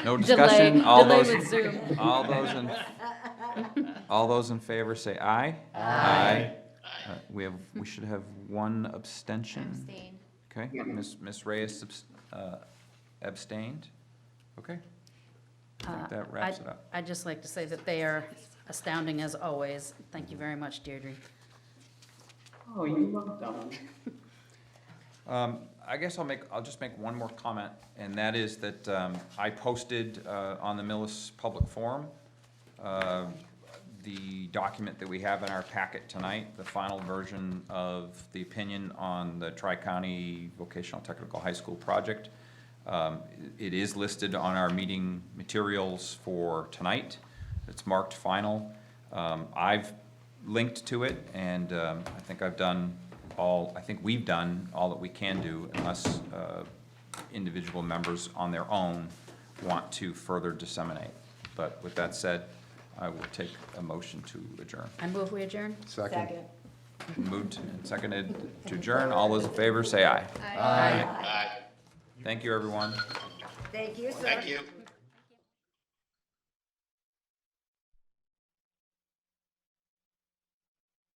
No discussion.
Delay with Zoom.
All those in favor say aye. Aye. We should have one abstention.
Abstain.
Okay, Ms. Reyes abstained. Okay. I think that wraps it up.
I'd just like to say that they are astounding as always. Thank you very much, Deirdre.
Oh, you love them.
I guess I'll just make one more comment, and that is that I posted on the Millis Public Forum the document that we have in our packet tonight, the final version of the opinion on the Tri-County Vocational Technical High School project. It is listed on our meeting materials for tonight. It's marked final. I've linked to it, and I think we've done all that we can do, unless individual members on their own want to further disseminate. But with that said, I will take a motion to adjourn.
I move we adjourn.
Second.
Moved and seconded to adjourn. All those in favor say aye.
Aye.
Aye.
Thank you, everyone.
Thank you, sir.
Thank you.